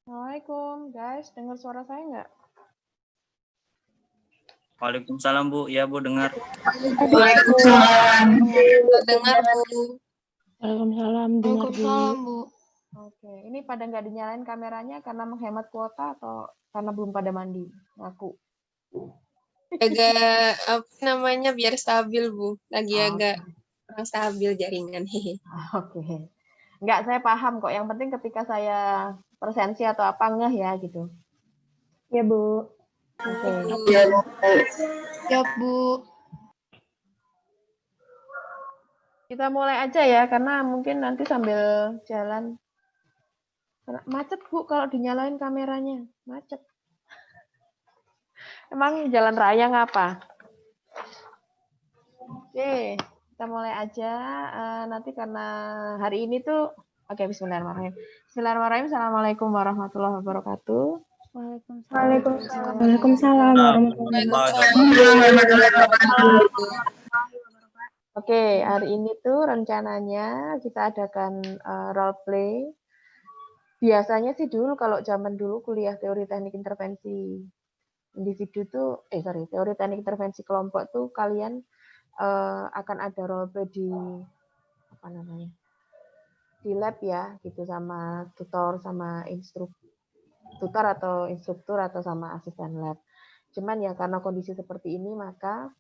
Assalamualaikum, guys. Dengar suara saya nggak? Waalaikumsalam Bu, ya Bu dengar. Waalaikumsalam. Dengar, Bu. Waalaikumsalam, dengar Bu. Waalaikumsalam, Bu. Oke, ini pada nggak dinyalain kameranya karena menghemat kuota atau karena belum pada mandi? Ngaku. Agak apa namanya biar stabil, Bu. Lagi Oke. agak kurang stabil jaringan. Oke. Nggak, saya paham kok. Yang penting ketika saya presensi atau apa ngeh ya gitu. Ya Bu. Oke. Ya, Bu. Kita mulai aja ya, karena mungkin nanti sambil jalan. Macet Bu kalau dinyalain kameranya. Macet. Emang jalan raya ngapa? Oke, kita mulai aja. Nanti karena hari ini tuh, oke, bismillahirrahmanirrahim. Bismillahirrahmanirrahim. Assalamualaikum warahmatullahi wabarakatuh. Waalaikumsalam. Waalaikumsalam warahmatullahi Oke, hari ini tuh rencananya kita adakan role play. Biasanya sih dulu kalau zaman dulu kuliah teori teknik intervensi individu tuh, teori teknik intervensi kelompok tuh kalian akan ada role play di apa namanya, di lab ya, gitu, sama tutor, sama tutor atau instruktur atau sama asisten lab. Cuman ya karena kondisi seperti ini maka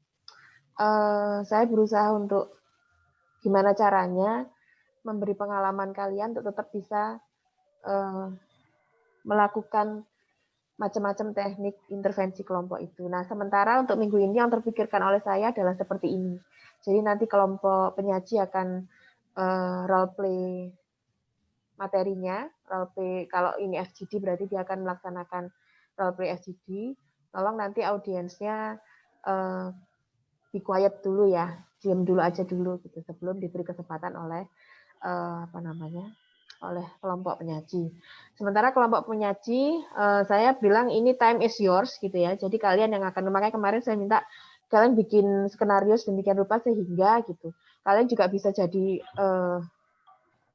saya berusaha untuk gimana caranya memberi pengalaman kalian untuk tetap bisa melakukan macam-macam teknik intervensi kelompok itu. Nah, sementara untuk minggu ini yang terpikirkan oleh saya adalah seperti ini. Jadi nanti kelompok penyaji akan role play materinya, role play, kalau ini FGD berarti dia akan melaksanakan role play FGD. Tolong nanti audiensnya be quiet dulu ya, diam dulu aja dulu gitu sebelum diberi kesempatan oleh oleh kelompok penyaji. Sementara kelompok penyaji, saya bilang ini time is yours gitu ya. Jadi kalian yang akan, makanya kemarin saya minta kalian bikin skenario sedemikian rupa sehingga gitu. Kalian juga bisa jadi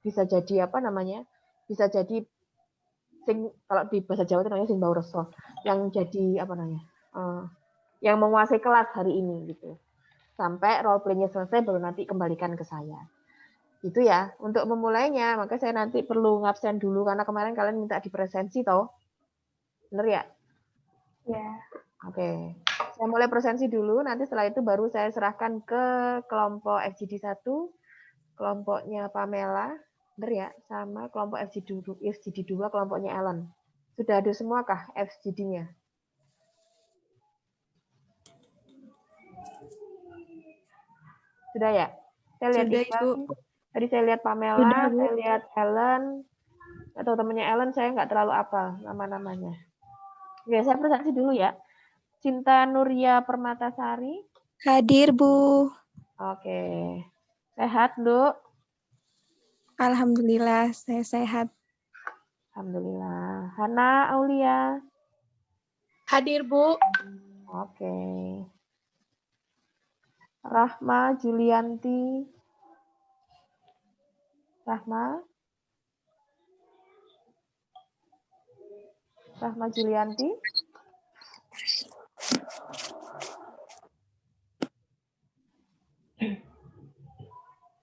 bisa jadi kalau di bahasa Jawa itu namanya sing bau reso, yang jadi yang menguasai kelas hari ini gitu. Sampai role play-nya selesai baru nanti kembalikan ke saya. Itu ya, untuk memulainya, maka saya nanti perlu ngabsen dulu, karena kemarin kalian minta dipresensi, toh. Bener ya? Ya. Oke. Saya mulai presensi dulu, nanti setelah itu baru saya serahkan ke kelompok FGD 1, kelompoknya Pamela, bener ya? Sama kelompok FGD 2, kelompoknya Ellen. Sudah ada semua kah FGD-nya? Sudah ya? Saya lihat Sudah, Iqbal. Ibu. Tadi saya lihat Pamela, Sudah, Bu. saya lihat Ellen, atau temannya Ellen, saya nggak terlalu apa nama-namanya. Oke, saya presentasi dulu ya. Cinta Nuria Permatasari. Hadir, Bu. Oke. Sehat, Bu? Alhamdulillah, saya sehat. Alhamdulillah. Hana Aulia. Hadir, Bu. Oke. Rahma Julianti. Rahma Julianti.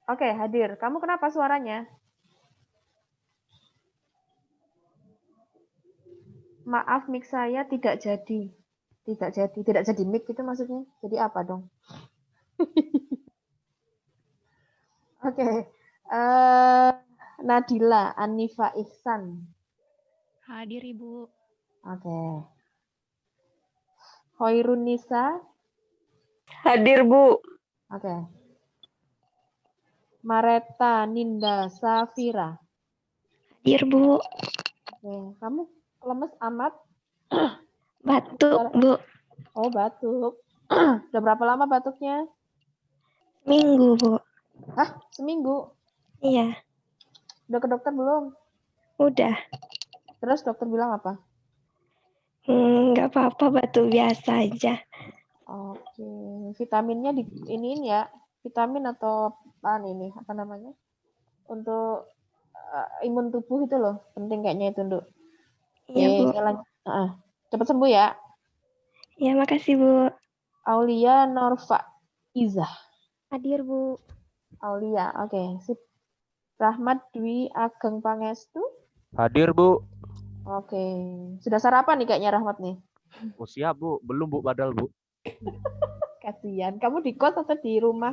Oke, hadir. Kamu kenapa suaranya? Maaf, mic saya tidak jadi. Tidak jadi mic itu maksudnya. Jadi apa dong? Oke. Nadila Anifa Ihsan. Hadir Ibu. Oke. Hoirun Nisa. Hadir, Bu. Oke. Mareta Ninda Safira. Hadir Bu. Oke. Kamu lemes amat. Batuk Bu. Oh, batuk. Udah berapa lama batuknya? Minggu Bu. Hah? Seminggu? Iya. Udah ke dokter belum? Udah. Terus dokter bilang apa? Nggak apa-apa, batuk biasa aja. Oke. Vitaminnya di iniin ya. Vitamin atau apa namanya? Untuk imun tubuh itu loh. Penting kayaknya itu, Nduk. Iya, Bu. Saya lanjut. Cepat sembuh ya. Ya, makasih, Bu. Aulia Norfa Izah. Hadir, Bu. Aulia, oke. Sip. Rahmat Dwi Ageng Pangestu. Hadir, Bu. Oke. Sudah sarapan nih kayaknya Rahmat nih. Oh, siap, Bu. Belum, Bu, padahal, Bu. Kasihan. Kamu di kos atau di rumah?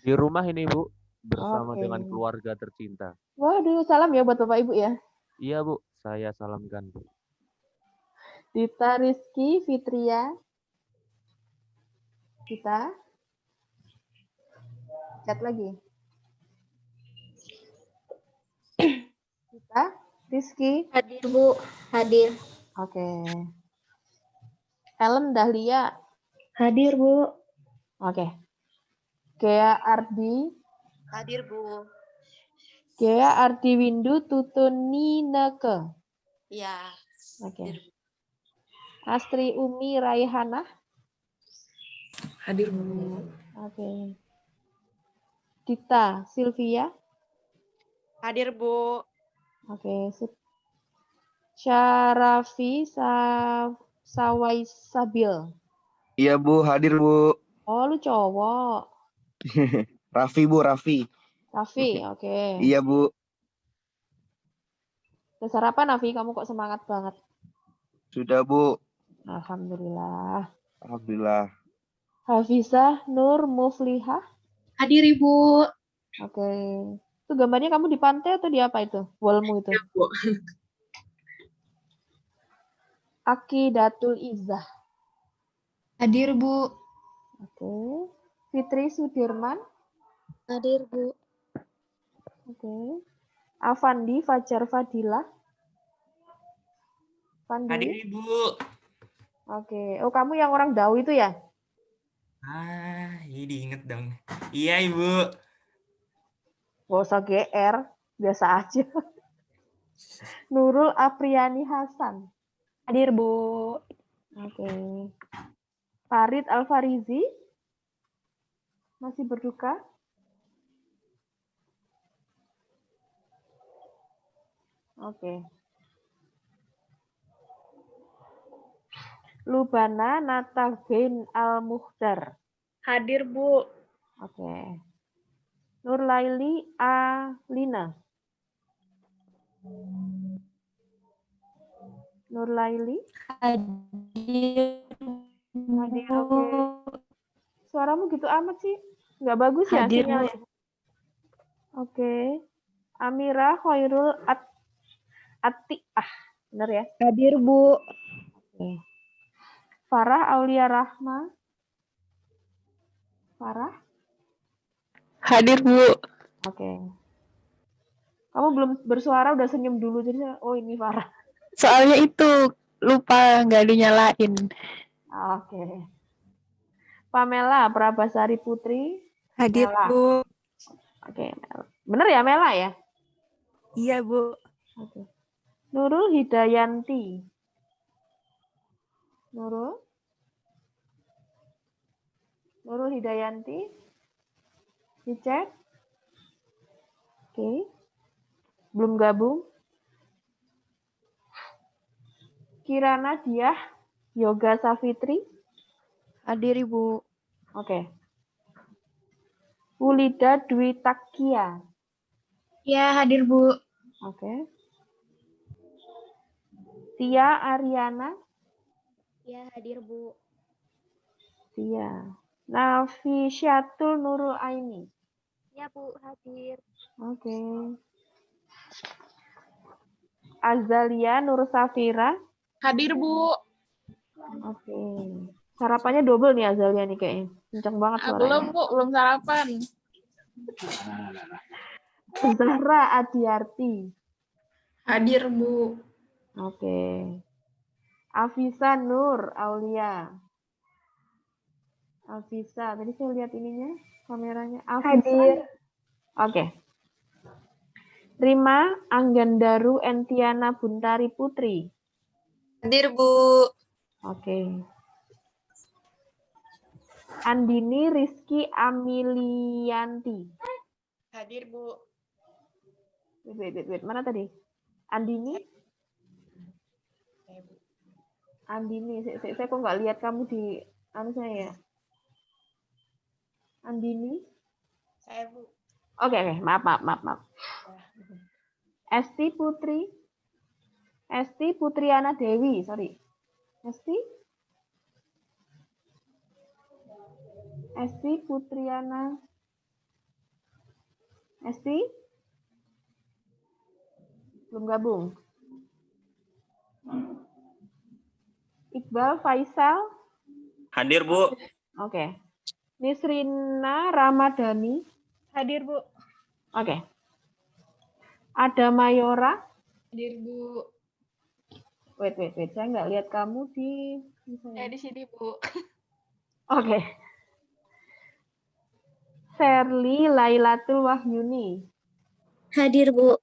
Di rumah ini, Bu. Bersama Oke. dengan keluarga tercinta. Waduh, salam ya buat Bapak Ibu ya. Iya, Bu. Saya salamkan, Bu. Dita Rizky Fitria. Dita. Chat lagi. Dita Rizky. Hadir, Bu. Hadir. Oke. Ellen Dahlia. Hadir, Bu. Oke. Gea Ardi. Hadir, Bu. Gea Ardi Windu Tutunineke. Ya. Oke. Astri Umi Raihana. Hadir, Bu. Oke. Dita Sylvia. Hadir, Bu. Oke, sip. Syarafi Sawaisabil. Iya Bu, hadir Bu. Oh, lu cowok. Raffi Bu, Raffi. Raffi, oke. Iya Bu. Udah sarapan, Raffi? Kamu kok semangat banget? Sudah Bu. Alhamdulillah. Alhamdulillah. Hafizah Nur Muflihah. Hadir Ibu. Oke. Itu gambarnya kamu di pantai atau di apa itu? Wallmu itu? Ya, Bu. Aqidatul Izzah. Hadir Bu. Oke. Fitri Sudirman. Hadir, Bu. Oke. Avandi Fajar Fadilah. Fandi. Hadir, Ibu. Oke. Oh, kamu yang orang Dau itu ya? Ini diinget dong. Iya, Ibu. Gak usah GR. Biasa aja. Nurul Apriani Hasan. Hadir, Bu. Oke. Farid Alfarizi. Masih berduka? Oke. Lubana Natagin Al-Muhdar. Hadir, Bu. Oke. Nurlaili Alina. Nurlaili. Hadir, Hadir, oke. Suaramu gitu amat sih. Nggak bagus ya Hadir, Bu. sinyalnya? Oke. Amira Khairul Atiah. Benar ya? Hadir, Bu. Oke. Farah Aulia Rahma. Farah? Hadir, Bu. Oke. Kamu belum bersuara udah senyum dulu jadi oh ini Farah. Soalnya itu lupa nggak dinyalain. Oke. Pamela Prabasari Putri. Hadir, Mela. Bu. Oke, Mela. Bener ya Mela ya? Iya, Bu. Oke. Nurul Hidayanti. Nurul Hidayanti. Dicek. Oke. Belum gabung. Kirana Diah Yoga Safitri. Hadir, Ibu. Oke. Wulida Dwi Takia. Ya, hadir Bu. Oke. Tia Ariana. Ya, hadir, Bu. Tia. Nafisyatul Nurul Aini. Ya, Bu, hadir. Oke. Azalia Nur Safira. Hadir Bu. Oke. Sarapannya double nih Azalia nih kayaknya. Kencang banget suaranya. Bu, belum sarapan. Zahra Adiarti. Hadir Bu. Oke. Afisa Nur Aulia. Afisa. Tadi saya lihat ininya, kameranya. Afisa. Hadir. Oke. Rima Anggandaru Entiana Buntari Putri. Hadir Bu. Oke. Andini Rizky Amilianti. Hadir Bu. Wait. Mana tadi? Andini? Saya, Bu. Andini, saya kok nggak lihat kamu di saya. Andini. Saya, Bu. Oke, maaf. Esti Putriana Dewi, sorry. Esti Putriana. Esti? Belum gabung. Iqbal Faisal. Hadir, Bu. Oke. Nisrina Ramadhani. Hadir, Bu. Oke. Ada Mayora. Hadir, Bu. Wait. Saya nggak lihat kamu di... Saya di sini, Bu. Oke. Sherly Lailatul Wahyuni. Hadir, Bu.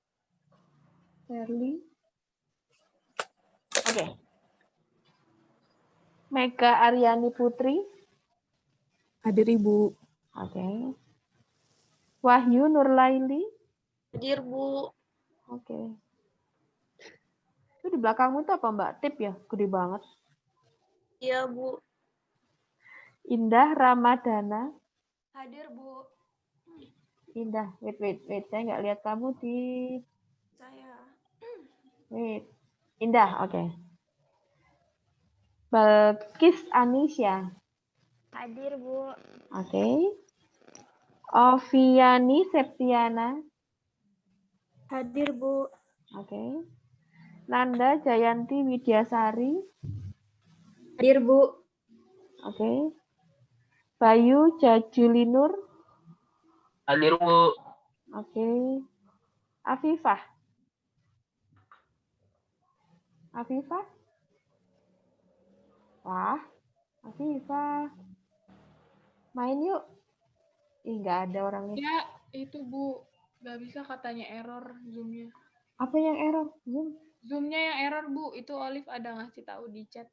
Sherly. Oke. Mega Aryani Putri. Hadir, Ibu. Oke. Wahyu Nurlaili. Hadir, Bu. Oke. Itu di belakangmu itu apa, Mbak? Tip ya? Gede banget. Iya, Bu. Indah Ramadana. Hadir, Bu. Indah. Wait. Saya nggak lihat kamu di... Saya. Wait. Indah, oke. Balkis Anisya. Hadir, Bu. Oke. Oviani Septiana. Hadir, Bu. Oke. Nanda Jayanti Widyasari. Hadir, Bu. Oke. Bayu Jajulinur. Hadir, Bu. Oke. Afifah. Wah, Afifah. Main yuk. Ih, nggak ada orangnya. Ya, itu, Bu. Nggak bisa katanya error Zoom-nya. Apa yang error? Zoom. Zoom-nya yang error, Bu. Itu Olive ada ngasih tahu di chat.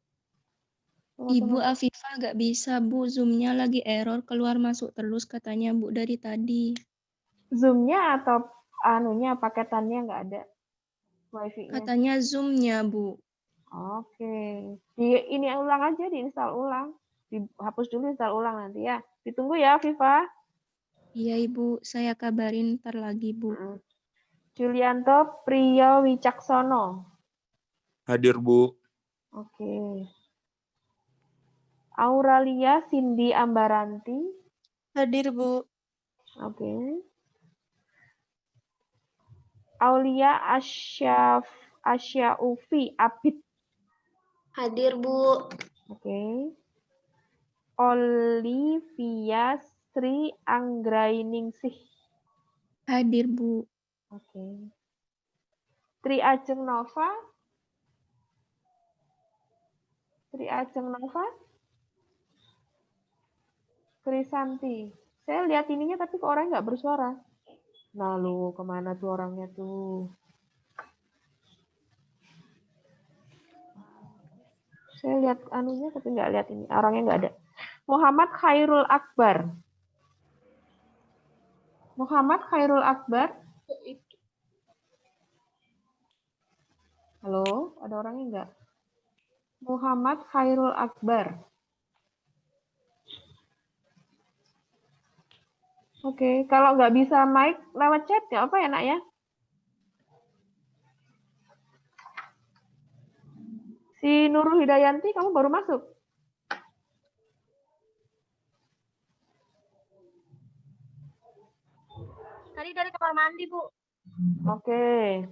Ibu Afifah nggak bisa, Bu. Zoom-nya lagi error, keluar masuk terus katanya, Bu, dari tadi. Zoom-nya atau anunya paketannya nggak ada. Wifi-nya. Katanya Zoom-nya, Bu. Oke. Ini ulang aja, diinstal ulang. Dihapus dulu, install ulang nanti ya. Ditunggu ya, Viva. Iya, Ibu. Saya kabarin ntar lagi, Bu. Julianto Priyo Wicaksono. Hadir, Bu. Oke. Auralia Cindy Ambaranti. Hadir, Bu. Oke. Aulia Asyaufi Abid. Hadir, Bu. Oke. Olivia Sri Anggrainingsih. Hadir, Bu. Oke. Tri Ajeng Nova. Krisanti. Saya lihat ininya tapi kok orangnya nggak bersuara. Nah lu kemana tuh orangnya tuh? Saya lihat anunya tapi nggak lihat ini. Orangnya nggak ada. Muhammad Khairul Akbar. Halo, ada orangnya nggak? Muhammad Khairul Akbar. Oke, kalau nggak bisa mic lewat chat ya apa ya nak ya? Si Nurul Hidayanti, kamu baru masuk? Tadi dari kamar mandi, Bu. Oke.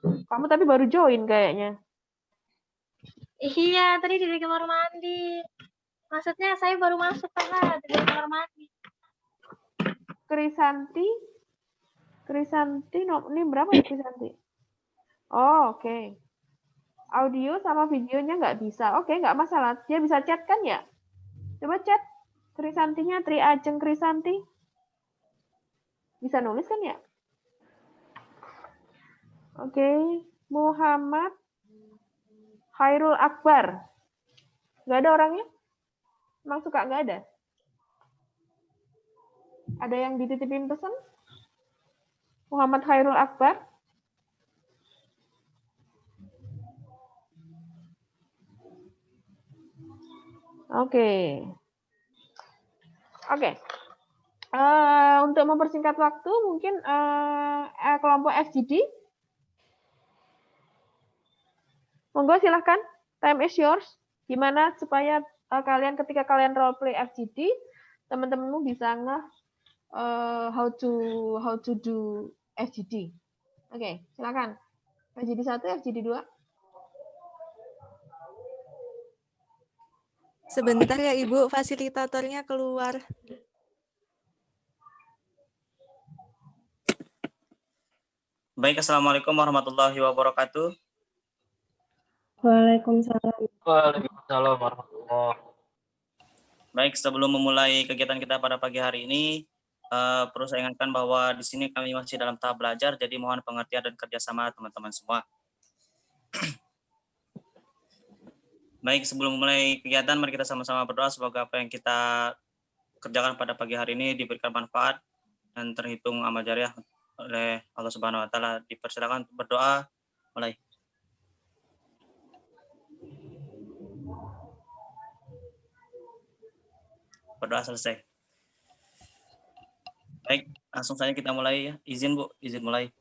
Kamu tapi baru join kayaknya. Iya, tadi dari kamar mandi. Maksudnya saya baru masuk kan dari kamar mandi. Krisanti, ini berapa ya Krisanti? Oh, oke. Audio sama videonya nggak bisa. Oke, nggak masalah. Dia bisa chat kan ya? Coba chat Krisantinya, Tri Ajeng Krisanti. Bisa nulis kan ya? Oke. Muhammad Khairul Akbar. Nggak ada orangnya? Emang suka nggak ada? Ada yang dititipin pesan? Muhammad Khairul Akbar. Oke. Oke. Untuk mempersingkat waktu, mungkin kelompok FGD. Monggo silahkan. Time is yours. Gimana supaya kalian ketika kalian role play FGD, teman-temanmu bisa ngeh how to do FGD. Oke, silakan. FGD 1, FGD 2. Sebentar ya Ibu, fasilitatornya keluar. Baik, Assalamualaikum warahmatullahi wabarakatuh. Waalaikumsalam. Waalaikumsalam warahmatullahi. Baik, sebelum memulai kegiatan kita pada pagi hari ini, perlu saya ingatkan bahwa di sini kami masih dalam tahap belajar, jadi mohon pengertian dan kerjasama teman-teman semua. Baik, sebelum memulai kegiatan, mari kita sama-sama berdoa semoga apa yang kita kerjakan pada pagi hari ini diberikan manfaat dan terhitung amal jariah oleh Allah Subhanahu wa taala. Dipersilakan untuk berdoa. Mulai. Berdoa selesai. Baik, langsung saja kita mulai ya. Izin Bu, izin mulai.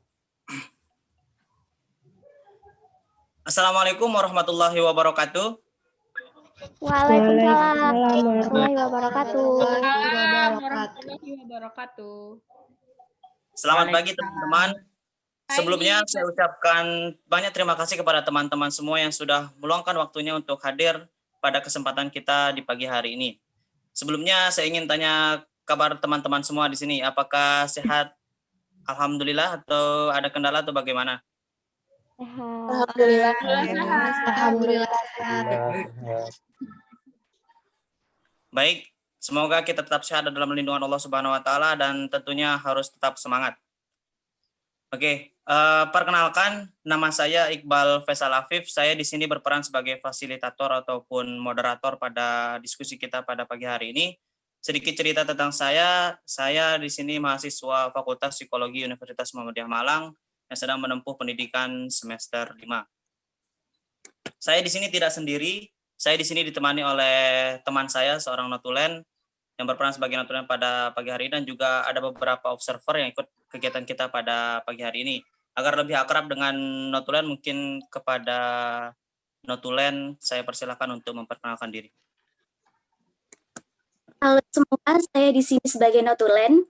Assalamualaikum warahmatullahi wabarakatuh. Waalaikumsalam Waalaikumsalam warahmatullahi wabarakatuh. Waalaikumsalam warahmatullahi wabarakatuh. Selamat pagi teman-teman. Sebelumnya saya ucapkan banyak terima kasih kepada teman-teman semua yang sudah meluangkan waktunya untuk hadir pada kesempatan kita di pagi hari ini. Sebelumnya saya ingin tanya kabar teman-teman semua di sini. Apakah sehat? Alhamdulillah atau ada kendala atau bagaimana? Alhamdulillah. Alhamdulillah. Baik, semoga kita tetap sehat dalam lindungan Allah Subhanahu wa taala dan tentunya harus tetap semangat. Oke, perkenalkan nama saya Iqbal Faisal Afif. Saya di sini berperan sebagai fasilitator ataupun moderator pada diskusi kita pada pagi hari ini. Sedikit cerita tentang saya di sini mahasiswa Fakultas Psikologi Universitas Muhammadiyah Malang yang sedang menempuh pendidikan semester 5. Saya di sini tidak sendiri, saya di sini ditemani oleh teman saya, seorang notulen yang berperan sebagai notulen pada pagi hari ini dan juga ada beberapa observer yang ikut kegiatan kita pada pagi hari ini. Agar lebih akrab dengan notulen, mungkin kepada notulen saya persilakan untuk memperkenalkan diri. Halo semua, saya di sini sebagai notulen.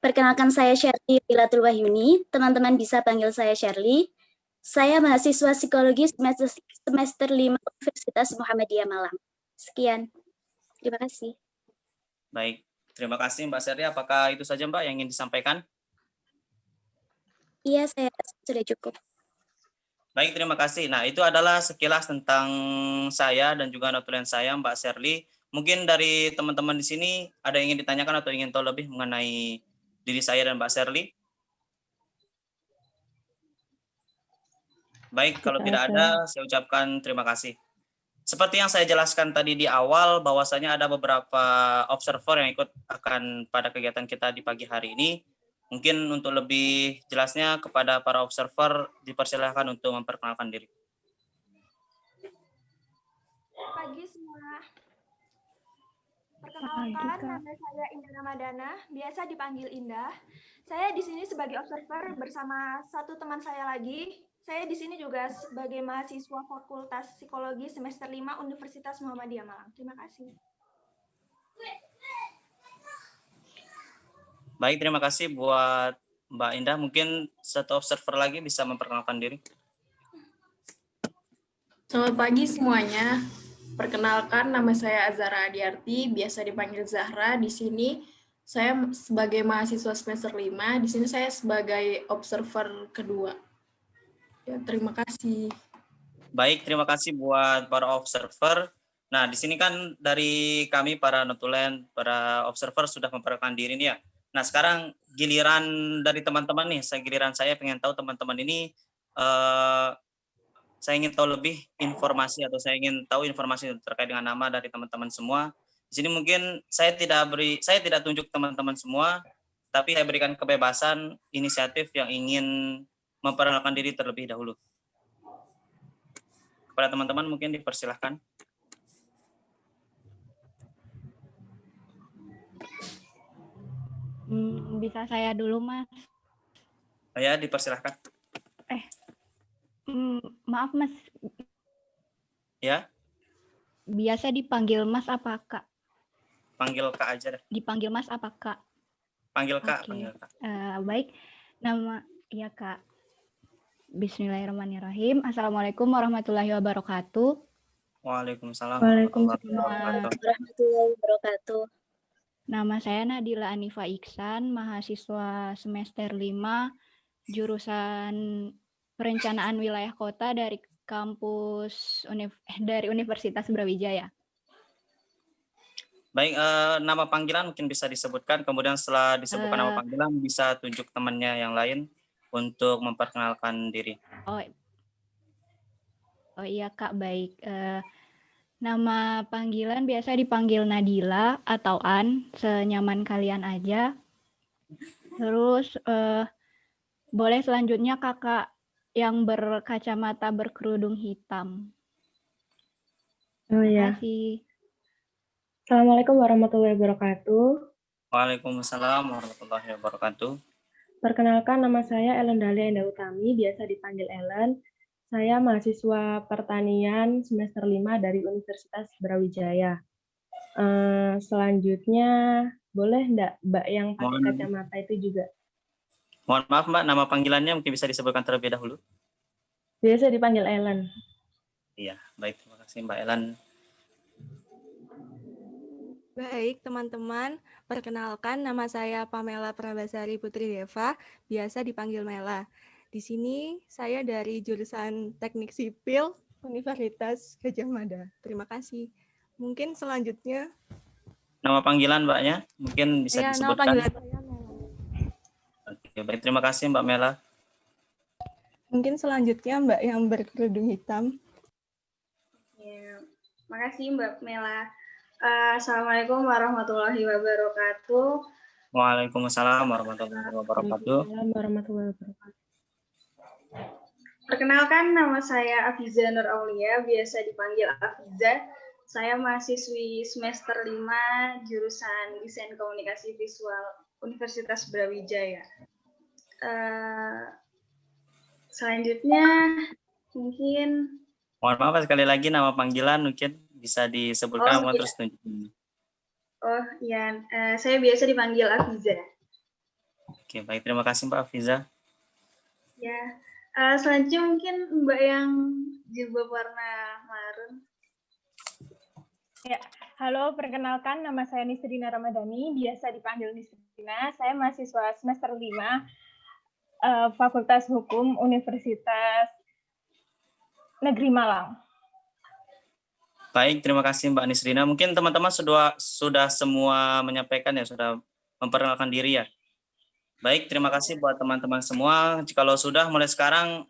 Perkenalkan saya Shirley Pilatul Wahyuni, teman-teman bisa panggil saya Shirley. Saya mahasiswa psikologi semester 5 Universitas Muhammadiyah Malang. Sekian, terima kasih. Baik, terima kasih Mbak Shirley. Apakah itu saja Mbak yang ingin disampaikan? Iya, saya sudah cukup. Baik, terima kasih. Nah, itu adalah sekilas tentang saya dan juga notulen saya, Mbak Shirley. Mungkin dari teman-teman di sini ada yang ingin ditanyakan atau ingin tahu lebih mengenai diri saya dan Mbak Shirley? Baik, kalau tidak ada, saya ucapkan terima kasih. Seperti yang saya jelaskan tadi di awal, bahwasanya ada beberapa observer yang ikut akan pada kegiatan kita di pagi hari ini. Mungkin untuk lebih jelasnya kepada para observer, dipersilahkan untuk memperkenalkan diri. Pagi semua. Perkenalkan, nama saya Indah Ramadana, biasa dipanggil Indah. Saya di sini sebagai observer bersama satu teman saya lagi. Saya di sini juga sebagai mahasiswa Fakultas Psikologi semester 5 Universitas Muhammadiyah Malang. Terima kasih. Baik, terima kasih buat Mbak Indah. Mungkin satu observer lagi bisa memperkenalkan diri. Selamat pagi semuanya. Perkenalkan, nama saya Azhara Adiarti, biasa dipanggil Zahra. Di sini saya sebagai mahasiswa semester 5, di sini saya sebagai observer kedua. Ya, terima kasih. Baik, terima kasih buat para observer. Nah, di sini kan dari kami para notulen, para observer sudah memperkenalkan diri nih ya. Nah, sekarang giliran dari teman-teman nih, giliran saya pengen tahu teman-teman ini, saya ingin tahu lebih informasi atau saya ingin tahu informasi terkait dengan nama dari teman-teman semua. Di sini mungkin saya tidak tunjuk teman-teman semua, tapi saya berikan kebebasan inisiatif yang ingin memperkenalkan diri terlebih dahulu. Kepada teman-teman mungkin dipersilahkan. Bisa saya dulu, Mas. Ya, dipersilahkan. Maaf, Mas. Ya, Biasa dipanggil Mas apa Kak? panggil Kak aja deh. Dipanggil Mas apa Kak? Panggil Kak, Oke. panggil Kak. Baik. Nama ya Kak. Bismillahirrahmanirrahim. Assalamualaikum warahmatullahi wabarakatuh. Waalaikumsalam Waalaikumsalam. Warahmatullahi wabarakatuh. Nama saya Nadila Anifa Iksan, mahasiswa semester 5, jurusan Perencanaan Wilayah Kota dari kampus dari Universitas Brawijaya. Baik, nama panggilan mungkin bisa disebutkan, kemudian setelah disebutkan nama panggilan bisa tunjuk temannya yang lain untuk memperkenalkan diri. Oh iya Kak, baik. Nama panggilan biasa dipanggil Nadila atau An, senyaman kalian aja. Terus boleh selanjutnya kakak yang berkacamata berkerudung hitam. Oh ya. Terima kasih. Assalamualaikum warahmatullahi wabarakatuh. Waalaikumsalam warahmatullahi wabarakatuh. Perkenalkan, nama saya Ellen Dahlia Endah Utami, biasa dipanggil Ellen. Saya mahasiswa pertanian semester 5 dari Universitas Brawijaya. Selanjutnya, boleh enggak Mbak yang pakai kacamata itu juga? Mohon maaf Mbak, nama panggilannya mungkin bisa disebutkan terlebih dahulu. Biasa dipanggil Ellen. Iya, baik. Terima kasih Mbak Ellen. Baik, teman-teman. Perkenalkan, nama saya Pamela Prabasari Putri Deva, biasa dipanggil Mela. Di sini saya dari jurusan Teknik Sipil Universitas Gadjah Mada. Terima kasih. Mungkin selanjutnya. Nama panggilan Mbaknya mungkin bisa Nama disebutkan. panggilan saya Mela. Oke, baik. Terima kasih Mbak Mela. Mungkin selanjutnya Mbak yang berkerudung hitam. Ya, makasih Mbak Mela. Assalamualaikum warahmatullahi wabarakatuh. Waalaikumsalam warahmatullahi wabarakatuh. Perkenalkan, nama saya Afiza Nur Aulia, biasa dipanggil Afiza. Saya mahasiswi semester 5, jurusan Desain Komunikasi Visual Universitas Brawijaya. Selanjutnya, mungkin... Mohon maaf sekali lagi nama panggilan mungkin bisa disebutkan terus tunjukin. Oh iya, saya biasa dipanggil Afiza. Oke, baik. Terima kasih Mbak Afiza. Ya, selanjutnya mungkin Mbak yang jilbab warna marun. Ya, halo, perkenalkan nama saya Nisrina Ramadhani, biasa dipanggil Nisrina. Saya mahasiswa semester 5, Fakultas Hukum Universitas Negeri Malang. Baik, terima kasih Mbak Nisrina. Mungkin teman-teman sudah semua menyampaikan ya, sudah memperkenalkan diri ya. Baik, terima kasih buat teman-teman semua. Jikalau sudah, mulai sekarang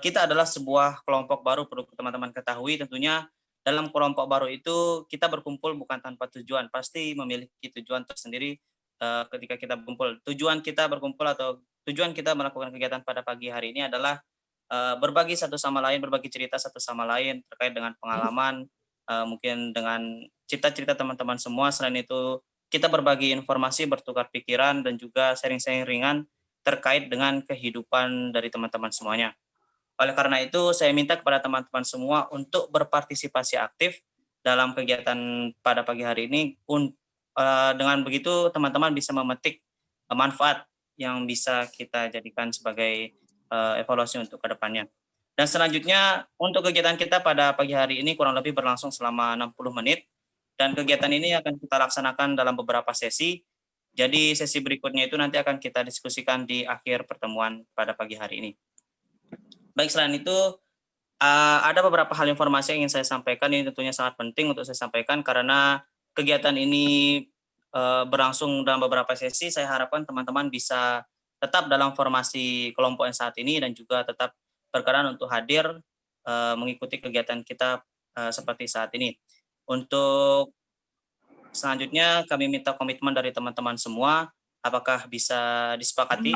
kita adalah sebuah kelompok baru, perlu teman-teman ketahui. Tentunya dalam kelompok baru itu kita berkumpul bukan tanpa tujuan, pasti memiliki tujuan tersendiri ketika kita berkumpul. Tujuan kita berkumpul atau tujuan kita melakukan kegiatan pada pagi hari ini adalah berbagi satu sama lain, berbagi cerita satu sama lain terkait dengan pengalaman, mungkin dengan cerita-cerita teman-teman semua. Selain itu, kita berbagi informasi, bertukar pikiran, dan juga sharing-sharing ringan terkait dengan kehidupan dari teman-teman semuanya. Oleh karena itu, saya minta kepada teman-teman semua untuk berpartisipasi aktif dalam kegiatan pada pagi hari ini. Dengan begitu, teman-teman bisa memetik manfaat yang bisa kita jadikan sebagai evaluasi untuk ke depannya. Dan selanjutnya, untuk kegiatan kita pada pagi hari ini kurang lebih berlangsung selama 60 menit. Dan kegiatan ini akan kita laksanakan dalam beberapa sesi. Jadi sesi berikutnya itu nanti akan kita diskusikan di akhir pertemuan pada pagi hari ini. Baik, selain itu ada beberapa hal informasi yang ingin saya sampaikan. Ini tentunya sangat penting untuk saya sampaikan karena kegiatan ini berlangsung dalam beberapa sesi. Saya harapkan teman-teman bisa tetap dalam formasi kelompok yang saat ini dan juga tetap berkenan untuk hadir mengikuti kegiatan kita seperti saat ini. Untuk selanjutnya kami minta komitmen dari teman-teman semua. Apakah bisa disepakati?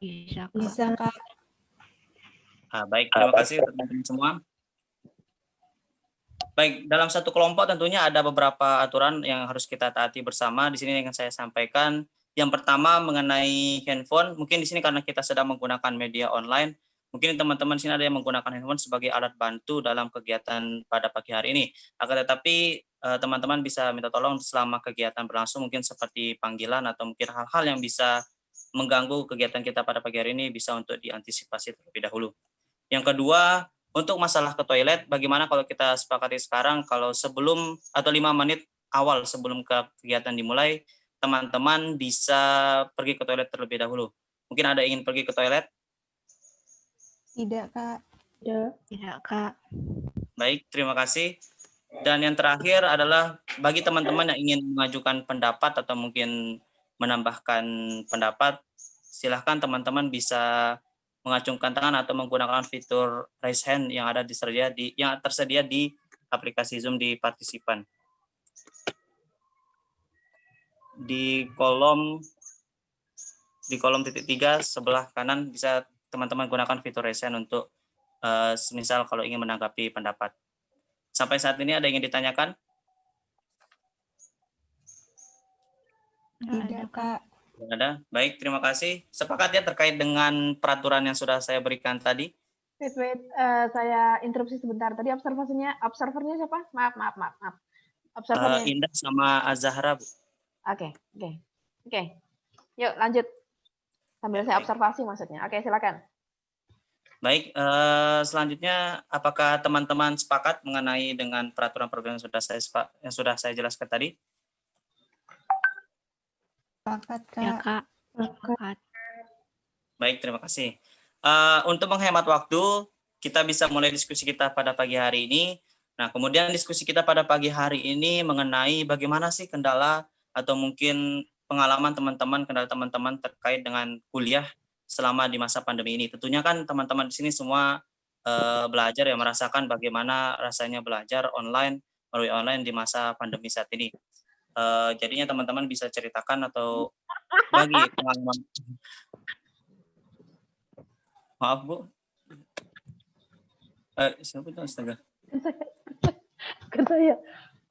Bisa, Kak. Baik, terima kasih untuk teman-teman semua. Baik, dalam satu kelompok tentunya ada beberapa aturan yang harus kita taati bersama. Di sini yang saya sampaikan, yang pertama mengenai handphone. Mungkin di sini karena kita sedang menggunakan media online, mungkin teman-teman di sini ada yang menggunakan handphone sebagai alat bantu dalam kegiatan pada pagi hari ini. Akan tetapi teman-teman bisa minta tolong selama kegiatan berlangsung, mungkin seperti panggilan atau mungkin hal-hal yang bisa mengganggu kegiatan kita pada pagi hari ini bisa untuk diantisipasi terlebih dahulu. Yang kedua, untuk masalah ke toilet, bagaimana kalau kita sepakati sekarang kalau sebelum atau 5 menit awal sebelum kegiatan dimulai, teman-teman bisa pergi ke toilet terlebih dahulu. Mungkin ada yang ingin pergi ke toilet? Tidak, Kak. Tidak, Kak. Baik, terima kasih. Dan yang terakhir adalah bagi teman-teman yang ingin mengajukan pendapat atau mungkin menambahkan pendapat, silahkan teman-teman bisa mengacungkan tangan atau menggunakan fitur raise hand yang tersedia di aplikasi Zoom di partisipan. Di kolom titik 3 sebelah kanan bisa teman-teman gunakan fitur raise hand untuk semisal kalau ingin menanggapi pendapat. Sampai saat ini ada yang ingin ditanyakan? Tidak, Kak. Tidak ada. Baik, terima kasih. Sepakat ya terkait dengan peraturan yang sudah saya berikan tadi? Wait, saya interupsi sebentar. Tadi observernya siapa? Maaf. Observernya. Indah sama Azahra, Bu. Oke. Yuk lanjut. Sambil saya observasi maksudnya. Oke, silakan. Baik, selanjutnya apakah teman-teman sepakat mengenai dengan peraturan-peraturan yang sudah saya jelaskan tadi? Sepakat, Kak. Ya, Kak. Sepakat. Baik, terima kasih. Untuk menghemat waktu, kita bisa mulai diskusi kita pada pagi hari ini. Nah, kemudian diskusi kita pada pagi hari ini mengenai bagaimana sih kendala atau mungkin pengalaman kendala teman-teman terkait dengan kuliah selama di masa pandemi ini. Tentunya kan teman-teman di sini semua belajar ya, merasakan bagaimana rasanya belajar melalui online di masa pandemi saat ini. Jadinya teman-teman bisa ceritakan atau bagi pengalaman. Maaf, Bu. Siapa itu, astaga?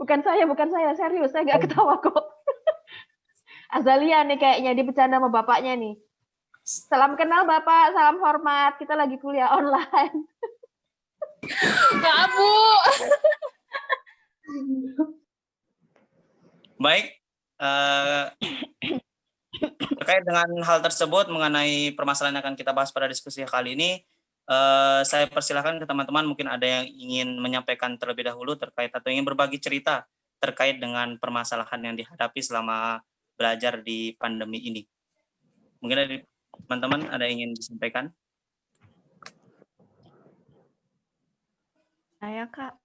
Bukan saya, serius, saya nggak ketawa kok. Azalia nih kayaknya bercanda sama bapaknya nih. Salam kenal Bapak, salam hormat, kita lagi kuliah online. Enggak, Bu. Baik, terkait dengan hal tersebut mengenai permasalahan yang akan kita bahas pada diskusi kali ini, saya persilahkan ke teman-teman, mungkin ada yang ingin menyampaikan terlebih dahulu terkait atau ingin berbagi cerita terkait dengan permasalahan yang dihadapi selama belajar di pandemi ini. Mungkin dari teman-teman ada yang ingin disampaikan? Saya, Kak.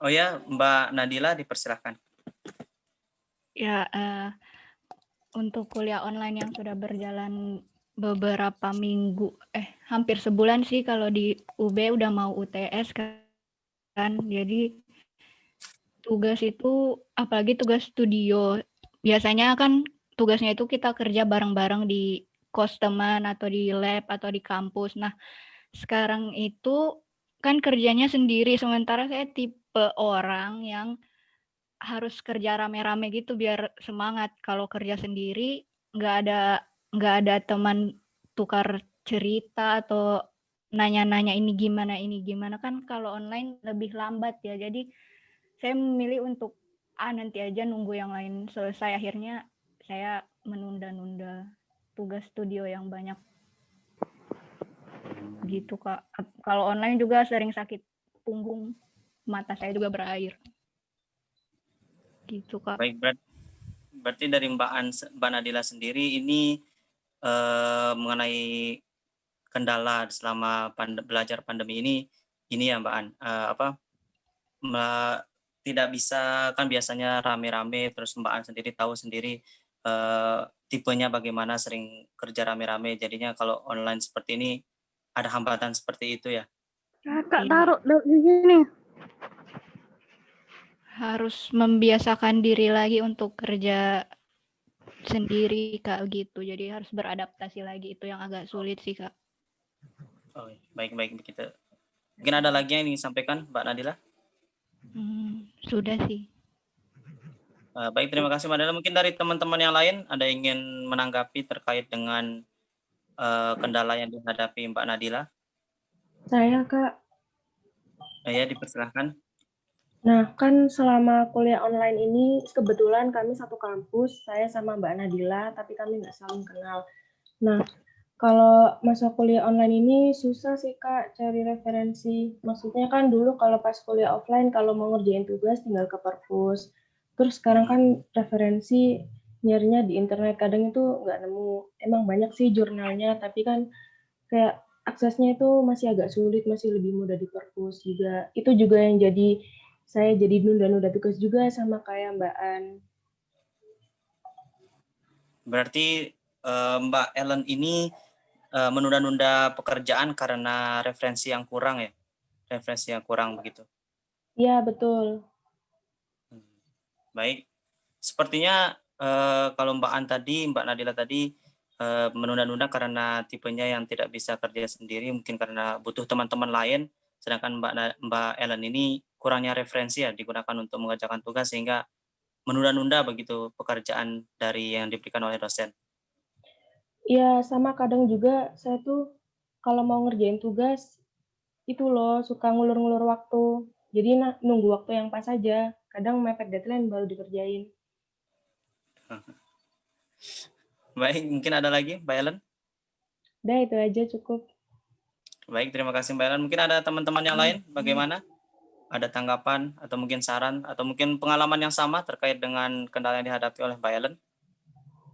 Oh ya, Mbak Nadila dipersilahkan. Ya, untuk kuliah online yang sudah berjalan beberapa minggu, hampir sebulan sih kalau di UB udah mau UTS kan. Jadi tugas itu, apalagi tugas studio, biasanya kan tugasnya itu kita kerja bareng-bareng di kos teman atau di lab atau di kampus. Nah, sekarang itu kan kerjanya sendiri, sementara saya tipe orang yang harus kerja rame-rame gitu biar semangat. Kalau kerja sendiri nggak ada teman tukar cerita atau nanya-nanya ini gimana kan kalau online lebih lambat ya. Jadi saya memilih untuk nanti aja nunggu yang lain selesai. Akhirnya saya menunda-nunda tugas studio yang banyak gitu, Kak. Kalau online juga sering sakit punggung, mata saya juga berair gitu, Kak. Baik, berarti dari Mbak Nadila sendiri ini mengenai kendala selama belajar pandemi ini ya Mbak An, tidak bisa kan biasanya rame-rame, terus Mbak An sendiri tahu sendiri tipenya bagaimana, sering kerja rame-rame, jadinya kalau online seperti ini ada hambatan seperti itu ya? Kak, taruh di sini. Harus membiasakan diri lagi untuk kerja sendiri, Kak, gitu. Jadi harus beradaptasi lagi, itu yang agak sulit sih, Kak. Oh, baik begitu. Mungkin ada lagi yang ingin disampaikan, Mbak Nadila? Sudah sih. Baik, terima kasih Mbak Nadila. Mungkin dari teman-teman yang lain ada yang ingin menanggapi terkait dengan kendala yang dihadapi Mbak Nadila? Saya, Kak. Ya, dipersilahkan. Nah, kan selama kuliah online ini kebetulan kami satu kampus, saya sama Mbak Nadila, tapi kami nggak saling kenal. Nah, kalau masa kuliah online ini susah sih, Kak, cari referensi. Maksudnya kan dulu kalau pas kuliah offline, kalau mau ngerjain tugas tinggal ke perpus. Terus sekarang kan referensi nyarinya di internet, kadang itu nggak nemu. Emang banyak sih jurnalnya, tapi kan kayak aksesnya itu masih agak sulit, masih lebih mudah di perpus juga. Itu juga yang saya jadi nunda-nunda tugas juga sama kayak Mbak An. Berarti Mbak Ellen ini menunda-nunda pekerjaan karena referensi yang kurang ya? Referensi yang kurang begitu? Iya, betul. Baik. Sepertinya kalau Mbak Nadila tadi menunda-nunda karena tipenya yang tidak bisa kerja sendiri, mungkin karena butuh teman-teman lain, sedangkan Mbak Ellen ini kurangnya referensi ya digunakan untuk mengerjakan tugas sehingga menunda-nunda begitu pekerjaan dari yang diberikan oleh dosen. Iya, sama kadang juga saya tuh kalau mau ngerjain tugas itu loh suka ngulur-ngulur waktu. Jadi nunggu waktu yang pas aja. Kadang mepet deadline baru dikerjain. Baik, mungkin ada lagi Mbak Ellen? Udah itu aja cukup. Baik, terima kasih Mbak Ellen. Mungkin ada teman-teman yang lain bagaimana? Ada tanggapan atau mungkin saran atau mungkin pengalaman yang sama terkait dengan kendala yang dihadapi oleh Mbak Ellen?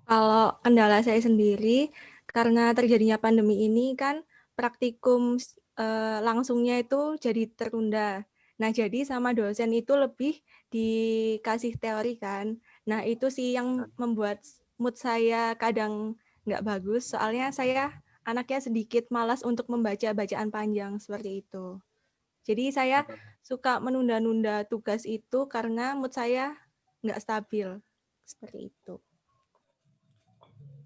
Kalau kendala saya sendiri, karena terjadinya pandemi ini kan praktikum langsungnya itu jadi tertunda. Nah, jadi sama dosen itu lebih dikasih teori kan. Nah, itu sih yang membuat mood saya kadang nggak bagus, soalnya saya anaknya sedikit malas untuk membaca bacaan panjang seperti itu. Jadi saya suka menunda-nunda tugas itu karena mood saya nggak stabil, seperti itu.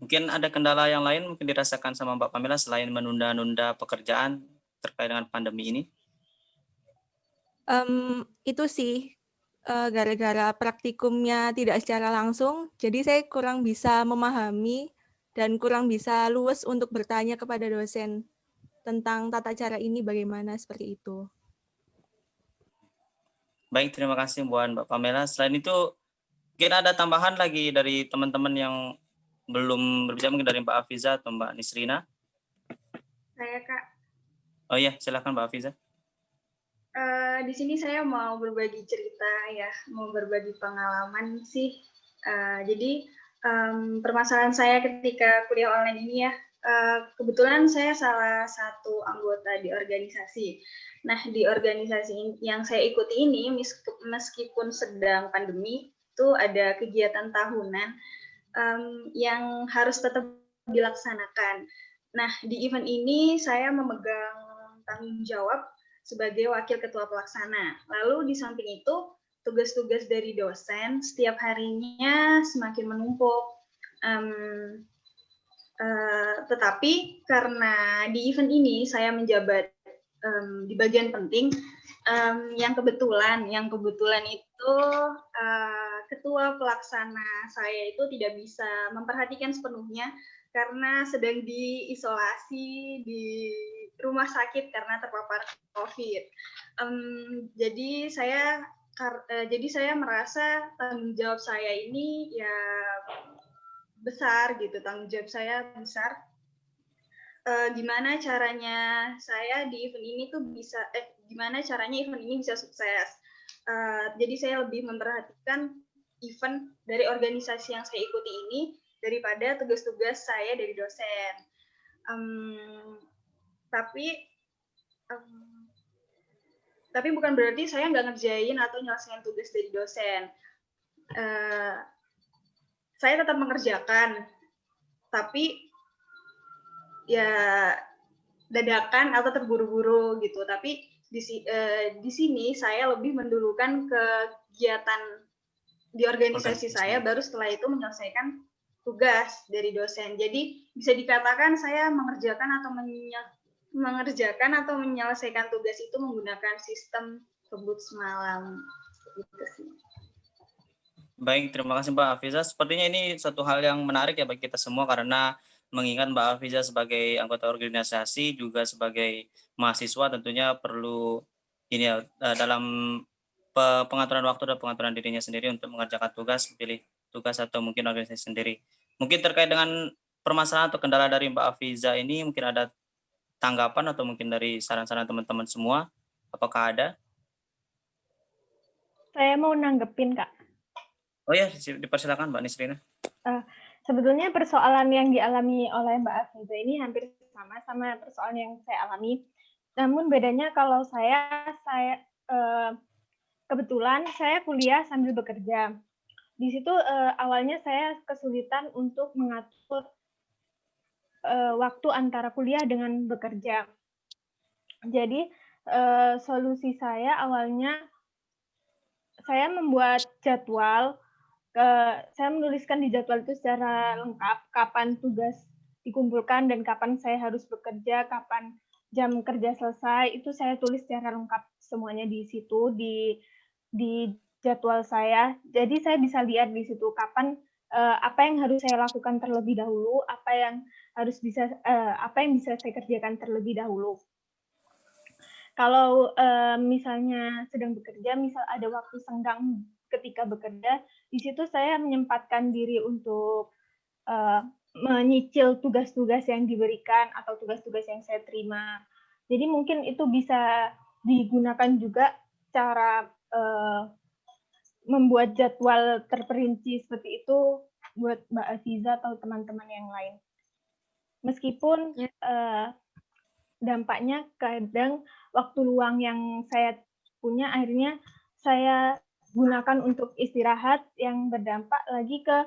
Mungkin ada kendala yang lain mungkin dirasakan sama Mbak Pamela selain menunda-nunda pekerjaan terkait dengan pandemi ini? Itu sih, gara-gara praktikumnya tidak secara langsung, jadi saya kurang bisa memahami dan kurang bisa luwes untuk bertanya kepada dosen tentang tata cara ini bagaimana, seperti itu. Baik, terima kasih buat Mbak Pamela. Selain itu, mungkin ada tambahan lagi dari teman-teman yang belum berbicara, mungkin dari Mbak Afiza atau Mbak Nisrina? Saya, Kak. Oh iya, silakan Mbak Afiza. Di sini saya mau berbagi cerita ya, mau berbagi pengalaman sih. Jadi permasalahan saya ketika kuliah online ini ya, kebetulan saya salah satu anggota di organisasi. Nah, di organisasi yang saya ikuti ini, meskipun sedang pandemi, itu ada kegiatan tahunan yang harus tetap dilaksanakan. Nah, di event ini saya memegang tanggung jawab sebagai wakil ketua pelaksana. Lalu di samping itu, tugas-tugas dari dosen setiap harinya semakin menumpuk. Tetapi karena di event ini saya menjabat di bagian penting, yang kebetulan itu ketua pelaksana saya itu tidak bisa memperhatikan sepenuhnya karena sedang diisolasi di rumah sakit karena terpapar COVID. Jadi saya merasa tanggung jawab saya ini ya besar gitu, tanggung jawab saya besar. Gimana caranya saya di event ini tuh bisa gimana caranya event ini bisa sukses. Jadi saya lebih memperhatikan event dari organisasi yang saya ikuti ini daripada tugas-tugas saya dari dosen. Tapi bukan berarti saya nggak ngerjain atau nyelesain tugas dari dosen. Saya tetap mengerjakan, tapi ya dadakan atau terburu-buru gitu. Tapi di sini saya lebih mendulukan kegiatan di organisasi saya, baru setelah itu menyelesaikan tugas dari dosen. Jadi bisa dikatakan saya mengerjakan atau menyelesaikan tugas itu menggunakan sistem kebut semalam. Gitu sih. Baik, terima kasih Mbak Afiza. Sepertinya ini satu hal yang menarik ya bagi kita semua karena mengingat Mbak Afiza sebagai anggota organisasi juga sebagai mahasiswa tentunya perlu ini ya dalam pengaturan waktu dan pengaturan dirinya sendiri untuk mengerjakan tugas, pilih tugas atau mungkin organisasi sendiri. Mungkin terkait dengan permasalahan atau kendala dari Mbak Afiza ini mungkin ada tanggapan atau mungkin dari saran-saran teman-teman semua, apakah ada? Saya mau nanggepin, Kak. Oh ya, dipersilakan Mbak Nisrina. Sebetulnya persoalan yang dialami oleh Mbak Afiza ini hampir sama persoalan yang saya alami. Namun bedanya kalau saya kebetulan saya kuliah sambil bekerja. Di situ awalnya saya kesulitan untuk mengatur waktu antara kuliah dengan bekerja. Jadi solusi saya awalnya saya membuat jadwal. Saya menuliskan di jadwal itu secara lengkap kapan tugas dikumpulkan dan kapan saya harus bekerja, kapan jam kerja selesai, itu saya tulis secara lengkap semuanya di situ di jadwal saya. Jadi saya bisa lihat di situ kapan apa yang harus saya lakukan terlebih dahulu, apa yang bisa saya kerjakan terlebih dahulu. Kalau misalnya sedang bekerja, misal ada waktu senggang ketika bekerja, di situ saya menyempatkan diri untuk menyicil tugas-tugas yang diberikan atau tugas-tugas yang saya terima. Jadi mungkin itu bisa digunakan juga cara membuat jadwal terperinci seperti itu buat Mbak Afiza atau teman-teman yang lain. Meskipun dampaknya kadang waktu luang yang saya punya akhirnya saya gunakan untuk istirahat yang berdampak lagi ke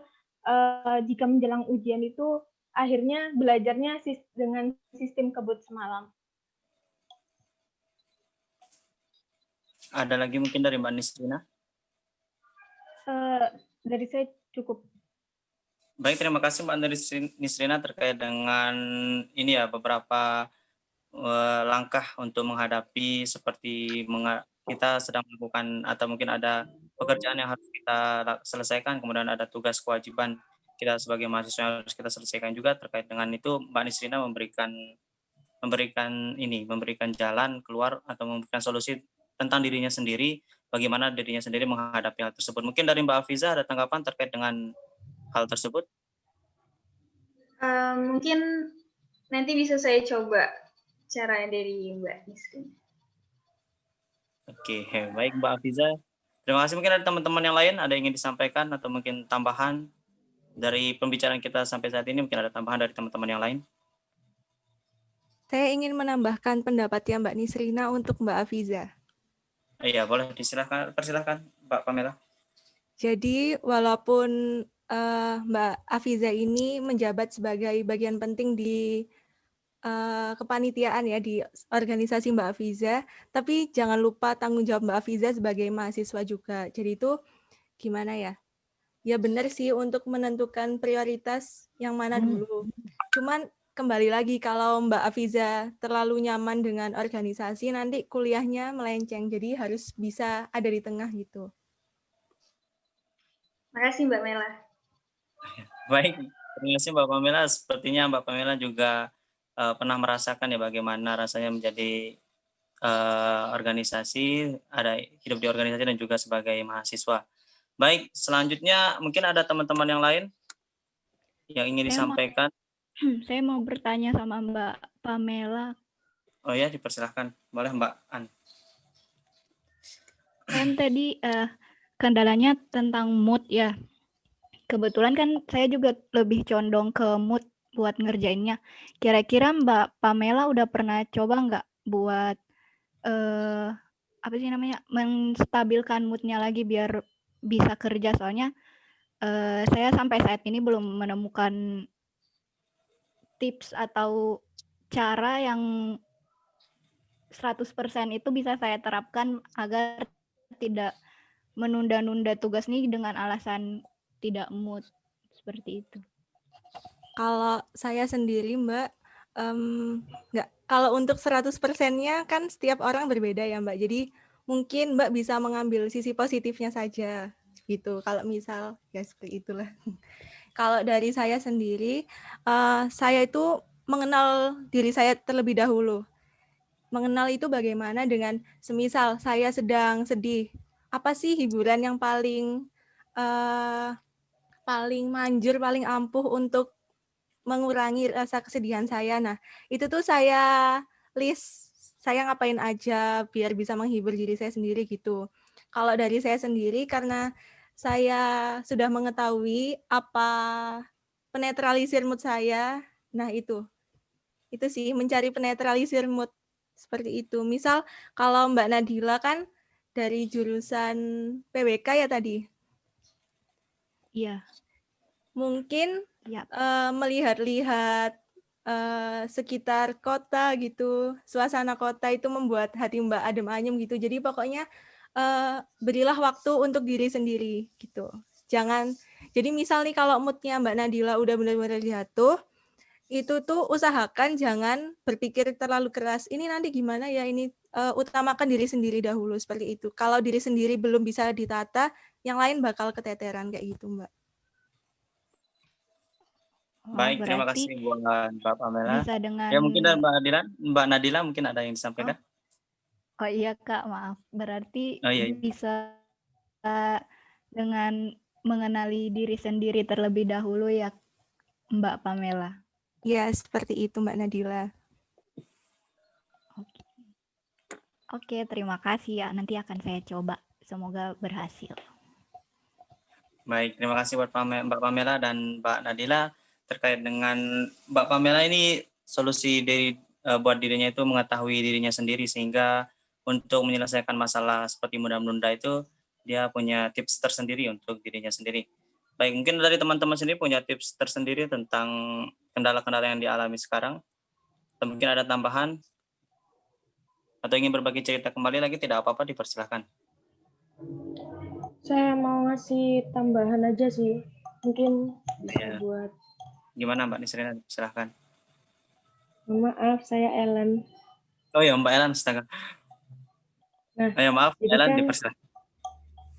jika menjelang ujian itu akhirnya belajarnya dengan sistem kebut semalam. Ada lagi mungkin dari Mbak Nisrina? Dari saya cukup. Baik, terima kasih Mbak Nisrina terkait dengan ini ya beberapa langkah untuk menghadapi seperti kita sedang melakukan atau mungkin ada pekerjaan yang harus kita selesaikan, kemudian ada tugas kewajiban kita sebagai mahasiswa yang harus kita selesaikan juga. Terkait dengan itu Mbak Nisrina memberikan jalan keluar atau memberikan solusi tentang dirinya sendiri, bagaimana dirinya sendiri menghadapi hal tersebut. Mungkin dari Mbak Afiza ada tanggapan terkait dengan hal tersebut? Mungkin nanti bisa saya coba cara dari Mbak Nisrina. Oke, baik Mbak Afiza. Terima kasih. Mungkin ada teman-teman yang lain ada yang ingin disampaikan atau mungkin tambahan dari pembicaraan kita sampai saat ini, mungkin ada tambahan dari teman-teman yang lain. Saya ingin menambahkan pendapatnya Mbak Nisrina untuk Mbak Afiza. Iya, boleh persilahkan Mbak Pamela. Jadi walaupun Mbak Afiza ini menjabat sebagai bagian penting di kepanitiaan ya di organisasi Mbak Afiza, tapi jangan lupa tanggung jawab Mbak Afiza sebagai mahasiswa juga. Jadi itu gimana ya? Ya benar sih untuk menentukan prioritas yang mana dulu. Cuman kembali lagi kalau Mbak Afiza terlalu nyaman dengan organisasi, nanti kuliahnya melenceng. Jadi harus bisa ada di tengah gitu. Makasih Mbak Mela. Baik, terima kasih Mbak Pamela. Sepertinya Mbak Pamela juga pernah merasakan ya bagaimana rasanya menjadi organisasi, ada hidup di organisasi dan juga sebagai mahasiswa. Baik, selanjutnya mungkin ada teman-teman yang lain yang ingin disampaikan. Saya mau bertanya sama Mbak Pamela. Oh ya, dipersilahkan. Boleh Mbak An. Kan tadi kendalanya tentang mood ya. Kebetulan kan saya juga lebih condong ke mood buat ngerjainnya. Kira-kira Mbak Pamela udah pernah coba nggak buat apa sih namanya, menstabilkan moodnya lagi biar bisa kerja? Soalnya saya sampai saat ini belum menemukan tips atau cara yang 100% itu bisa saya terapkan agar tidak menunda-nunda tugas nih dengan alasan tidak mood, seperti itu. Kalau saya sendiri Mbak, nggak, kalau untuk 100%-nya kan setiap orang berbeda ya Mbak. Jadi mungkin Mbak bisa mengambil sisi positifnya saja gitu. Kalau misal ya seperti itulah. Kalau dari saya sendiri, saya itu mengenal diri saya terlebih dahulu. Mengenal itu bagaimana dengan semisal saya sedang sedih. Apa sih hiburan yang paling manjur, paling ampuh untuk mengurangi rasa kesedihan saya. Nah, itu tuh saya list saya ngapain aja biar bisa menghibur diri saya sendiri gitu. Kalau dari saya sendiri karena saya sudah mengetahui apa penetralisir mood saya. Nah, itu sih mencari penetralisir mood seperti itu. Misal kalau Mbak Nadila kan dari jurusan PWK ya tadi. Iya. Mungkin Iya. melihat-lihat sekitar kota gitu, suasana kota itu membuat hati Mbak adem ayem gitu. Jadi pokoknya berilah waktu untuk diri sendiri gitu. Jangan, jadi misal nih kalau moodnya Mbak Nadila udah benar-benar jatuh, itu tuh usahakan jangan berpikir terlalu keras. Ini nanti gimana ya, ini utamakan diri sendiri dahulu seperti itu. Kalau diri sendiri belum bisa ditata, yang lain bakal keteteran kayak gitu, Mbak. Baik, terima berarti kasih buat Mbak Pamela. bisa dengan Ya mungkin dan Mbak Nadila mungkin ada yang disampaikan. Oh iya Kak, maaf. Berarti Oh iya. bisa dengan mengenali diri sendiri terlebih dahulu ya Mbak Pamela. Ya, seperti itu Mbak Nadila. Oke, terima kasih ya. Nanti akan saya coba. Semoga berhasil. Baik, terima kasih buat Mbak Pamela dan Mbak Nadila. Terkait dengan Mbak Pamela ini solusi dari buat dirinya itu mengetahui dirinya sendiri, sehingga untuk menyelesaikan masalah seperti menunda-menunda itu dia punya tips tersendiri untuk dirinya sendiri. Baik, mungkin dari teman-teman sendiri punya tips tersendiri tentang kendala-kendala yang dialami sekarang. Atau mungkin ada tambahan atau ingin berbagi cerita kembali lagi, tidak apa-apa, dipersilahkan. Saya mau ngasih tambahan aja sih. Mungkin bisa Ya. buat. Gimana Mbak Nisrina? Silahkan. Maaf, saya Ellen. Oh ya, Mbak Ellen, astaga. Nah, ya maaf, jadi Ellen, kan, dipersilahkan.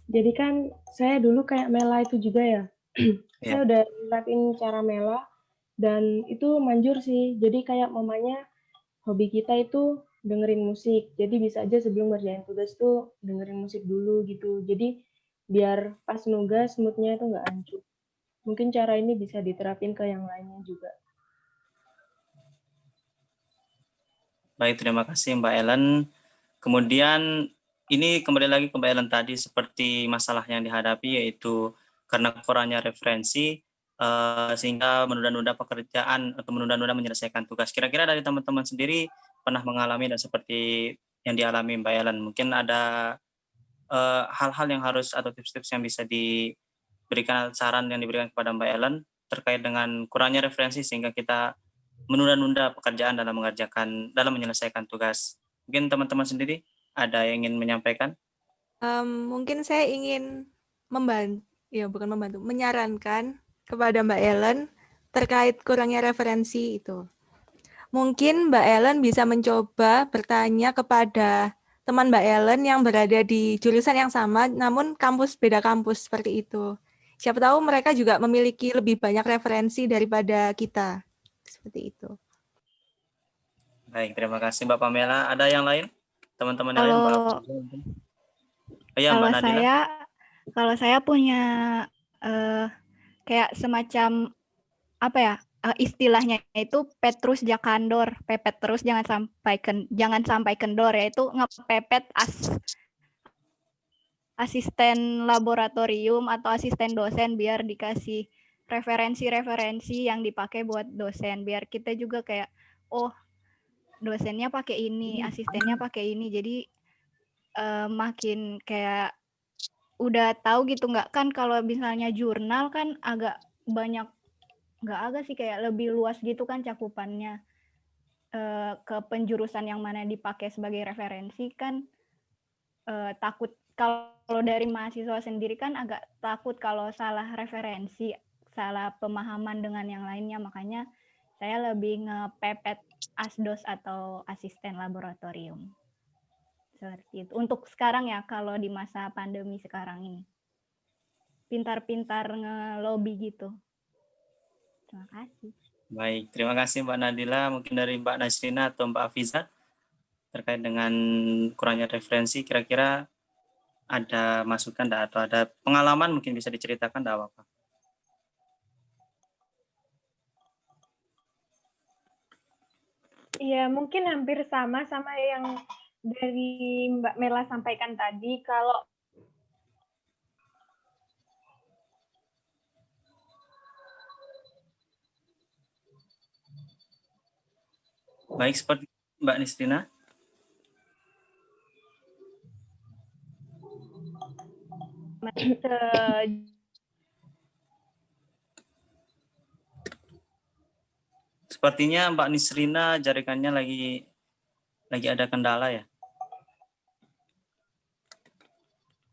Jadi kan saya dulu kayak Mela itu juga ya. Saya udah ngeliatin cara Mela dan itu manjur sih. Jadi kayak mamanya hobi kita itu dengerin musik. Jadi bisa aja sebelum ngerjain tugas tuh dengerin musik dulu gitu. Jadi biar pas nugas moodnya itu nggak hancur. Mungkin cara ini bisa diterapin ke yang lainnya juga. Baik, terima kasih Mbak Ellen. Kemudian ini kembali lagi ke Mbak Ellen tadi, seperti masalah yang dihadapi yaitu karena kurangnya referensi sehingga menunda-nunda pekerjaan atau menunda-nunda menyelesaikan tugas. Kira-kira dari teman-teman sendiri pernah mengalami dan seperti yang dialami Mbak Ellen, mungkin ada hal-hal yang harus atau tips-tips yang bisa diberikan, saran yang diberikan kepada Mbak Ellen terkait dengan kurangnya referensi sehingga kita menunda-nunda pekerjaan dalam menyelesaikan tugas. Mungkin teman-teman sendiri ada yang ingin menyampaikan? Mungkin saya ingin menyarankan kepada Mbak Ellen terkait kurangnya referensi itu. Mungkin Mbak Ellen bisa mencoba bertanya kepada teman Mbak Ellen yang berada di jurusan yang sama, namun beda kampus seperti itu. Siapa tahu mereka juga memiliki lebih banyak referensi daripada kita. Seperti itu. Baik, terima kasih Mbak Pamela. Ada yang lain? Teman-teman yang lain? Kalau Mbak Nadila. Kalau saya punya kayak semacam apa ya, istilahnya itu Petrus Jakandor, pepet terus jangan sampai kendor, yaitu ngepepet asisten laboratorium atau asisten dosen biar dikasih referensi-referensi yang dipakai buat dosen, biar kita juga kayak dosennya pakai ini, asistennya pakai ini, jadi makin kayak udah tahu gitu. Nggak kan kalau misalnya jurnal kan agak banyak, nggak agak sih, kayak lebih luas gitu kan cakupannya, ke penjurusan yang mana dipakai sebagai referensi kan. Takut kalau dari mahasiswa sendiri kan agak takut kalau salah referensi, salah pemahaman dengan yang lainnya, makanya saya lebih ngepepet asdos atau asisten laboratorium seperti itu. Untuk sekarang ya, kalau di masa pandemi sekarang ini. Pintar-pintar ngelobi gitu. Terima kasih. Baik, terima kasih Mbak Nadila. Mungkin dari Mbak Nasrina atau Mbak Afiza terkait dengan kurangnya referensi, kira-kira ada masukan atau ada pengalaman mungkin bisa diceritakan, tidak apa-apa. Iya, mungkin hampir sama yang dari Mbak Mela sampaikan tadi. Kalau Baik, seperti Mbak Nisrina. Sepertinya Mbak Nisrina jaringannya lagi ada kendala ya.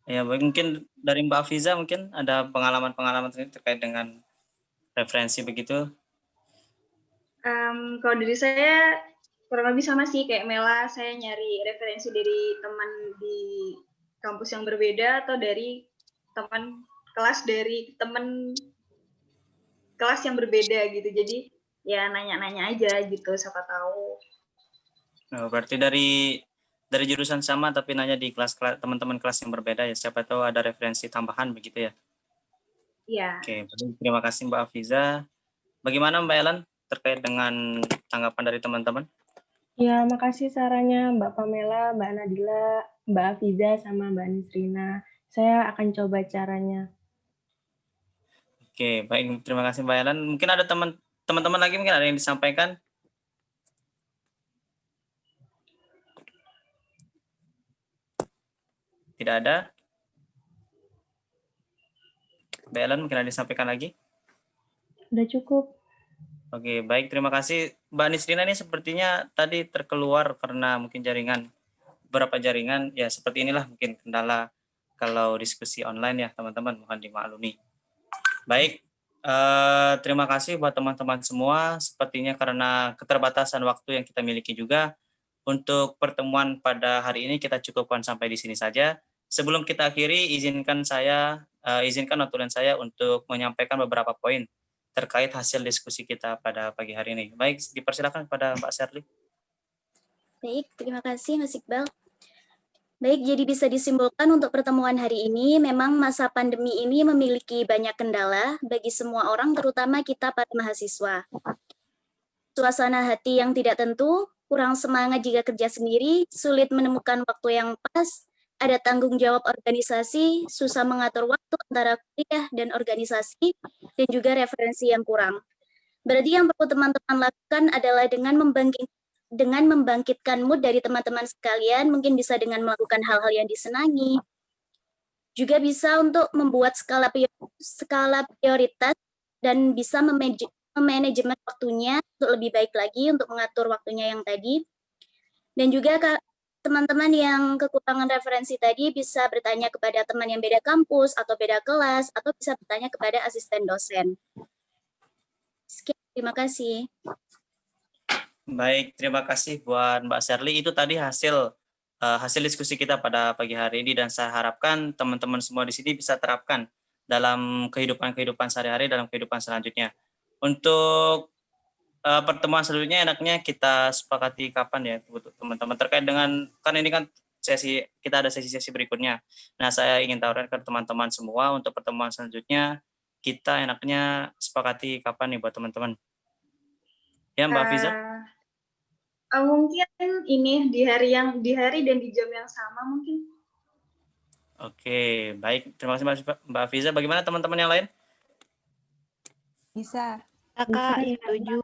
Ya, mungkin dari Mbak Afiza mungkin ada pengalaman-pengalaman terkait dengan referensi begitu. Kalau dari saya kurang lebih sama sih kayak Mela, saya nyari referensi dari teman di kampus yang berbeda atau dari teman kelas yang berbeda gitu. Jadi ya nanya-nanya aja gitu, siapa tahu. Nah, berarti dari jurusan sama tapi nanya di kelas teman-teman kelas yang berbeda ya, siapa tahu ada referensi tambahan begitu ya. Iya. Oke, terima kasih Mbak Afiza. Bagaimana Mbak Ellen terkait dengan tanggapan dari teman-teman? Ya, makasih sarannya Mbak Pamela, Mbak Nadila, Mbak Afiza, sama Mbak Nisrina. Saya akan coba caranya. Oke, baik. Terima kasih Mbak Ellen. Mungkin ada teman-teman lagi mungkin ada yang disampaikan? Tidak ada? Mbak Ellen mungkin ada disampaikan lagi? Udah cukup. Oke, baik. Terima kasih. Mbak Nisrina ini sepertinya tadi terkeluar karena mungkin beberapa jaringan, ya seperti inilah mungkin kendala kalau diskusi online ya teman-teman, mohon dimaklumi. Baik, terima kasih buat teman-teman semua. Sepertinya karena keterbatasan waktu yang kita miliki juga, untuk pertemuan pada hari ini kita cukupkan sampai di sini saja. Sebelum kita akhiri, izinkan notulen saya untuk menyampaikan beberapa poin terkait hasil diskusi kita pada pagi hari ini. Baik, dipersilakan kepada Mbak Sherly. Baik, terima kasih Mas Iqbal. Baik, jadi bisa disimpulkan untuk pertemuan hari ini, memang masa pandemi ini memiliki banyak kendala bagi semua orang, terutama kita para mahasiswa. Suasana hati yang tidak tentu, kurang semangat jika kerja sendiri, sulit menemukan waktu yang pas, ada tanggung jawab organisasi, susah mengatur waktu antara kuliah dan organisasi, dan juga referensi yang kurang. Berarti yang perlu teman-teman lakukan adalah dengan membangkitkan mood dari teman-teman sekalian, mungkin bisa dengan melakukan hal-hal yang disenangi. Juga bisa untuk membuat skala prioritas dan bisa memanajemen waktunya untuk lebih baik lagi untuk mengatur waktunya yang tadi. Dan juga teman-teman yang kekurangan referensi tadi bisa bertanya kepada teman yang beda kampus atau beda kelas, atau bisa bertanya kepada asisten dosen. Sekian, terima kasih. Baik, terima kasih buat Mbak Sherly. Itu tadi hasil diskusi kita pada pagi hari ini, dan saya harapkan teman-teman semua di sini bisa terapkan dalam kehidupan sehari-hari, dalam kehidupan selanjutnya. Untuk pertemuan selanjutnya enaknya kita sepakati kapan ya teman-teman, terkait dengan kan ini kan kita ada sesi berikutnya. Nah, saya ingin tawarkan ke teman-teman semua untuk pertemuan selanjutnya kita enaknya sepakati kapan nih buat teman-teman. Ya, Mbak Afiza? Mungkin ini di hari dan di jam yang sama mungkin. Oke, baik. Terima kasih Mbak Afiza. Bagaimana teman-teman yang lain? Bisa. Kakak, setuju.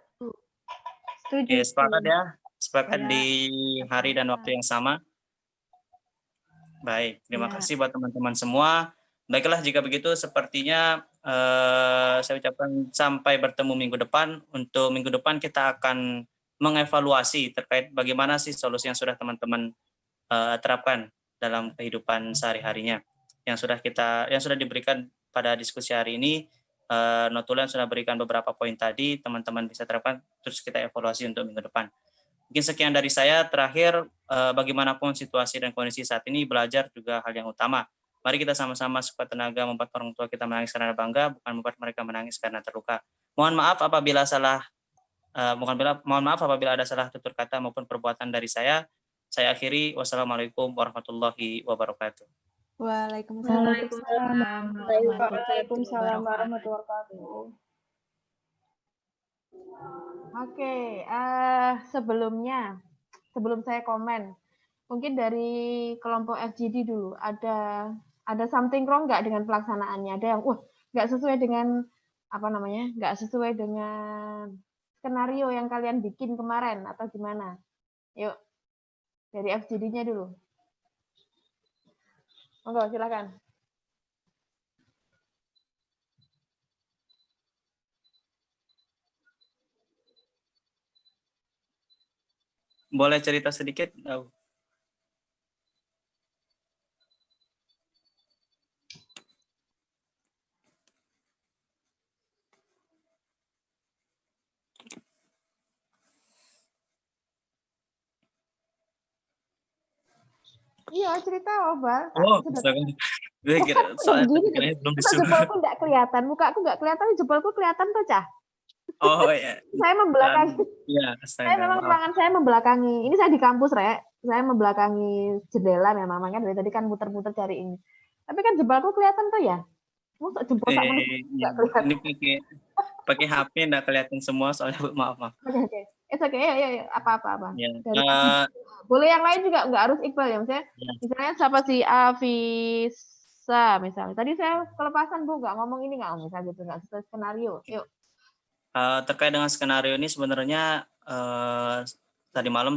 Oke, sepakat ya. Sepakat di hari dan waktu yang sama. Baik, terima kasih buat teman-teman semua. Baiklah, jika begitu sepertinya saya ucapkan sampai bertemu minggu depan. Untuk minggu depan kita akan mengevaluasi terkait bagaimana sih solusi yang sudah teman-teman terapkan dalam kehidupan sehari-harinya. Yang sudah diberikan pada diskusi hari ini, notulen sudah berikan beberapa poin tadi, teman-teman bisa terapkan, terus kita evaluasi untuk minggu depan. Mungkin sekian dari saya. Terakhir, bagaimanapun situasi dan kondisi saat ini, belajar juga hal yang utama. Mari kita sama-sama sekuat tenaga membuat orang tua kita menangis karena bangga, bukan membuat mereka menangis karena terluka. Mohon maaf apabila ada salah tutur kata maupun perbuatan dari saya. Saya akhiri. Wassalamualaikum warahmatullahi wabarakatuh. Waalaikumsalam. Waalaikumsalam warahmatullahi wabarakatuh. Oke, sebelum saya komen, mungkin dari kelompok FGD dulu, ada something wrong nggak dengan pelaksanaannya? Ada yang nggak sesuai dengan nggak sesuai dengan skenario yang kalian bikin kemarin atau gimana? Yuk, dari FGD-nya dulu. Monggo, silakan. Boleh cerita sedikit? Iya, cerita Obal. Oh, soalnya belum disuruh. Jempolku nggak kelihatan, mukaku nggak kelihatan, jempolku kelihatan tuh, Cah. Oh ya. Saya membelakangi. Iya, Saya memang ruangan saya membelakangi. Ini saya di kampus, Rek. Saya membelakangi jendela memang, makanya dari tadi kan muter-muter cari ini. Tapi kan jempolku kelihatan tuh ya. Masuk jempol tak nggak kelihatan. Ini pakai HP nggak kelihatan semua soalnya, maaf. Oke. It's okay, ya. Apa. Ya. Boleh yang lain juga, nggak harus Iqbal ya. Misalnya siapa sih Afisa misalnya. Tadi saya kelepasan Bu, nggak ngomong ini, nggak misalnya gitu, nggak sesuai skenario. Yuk. Terkait dengan skenario ini sebenarnya tadi malam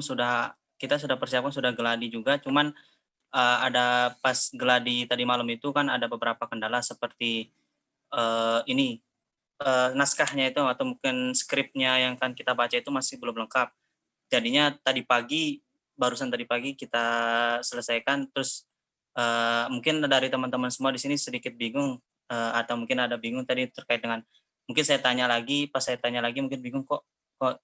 kita sudah persiapkan, sudah geladi juga. Cuman ada pas geladi tadi malam itu kan ada beberapa kendala seperti naskahnya itu atau mungkin skripnya yang kan kita baca itu masih belum lengkap. Jadinya barusan tadi pagi kita selesaikan, terus mungkin dari teman-teman semua di sini sedikit bingung atau mungkin ada bingung tadi terkait dengan, mungkin saya tanya lagi, pas saya tanya lagi mungkin bingung kok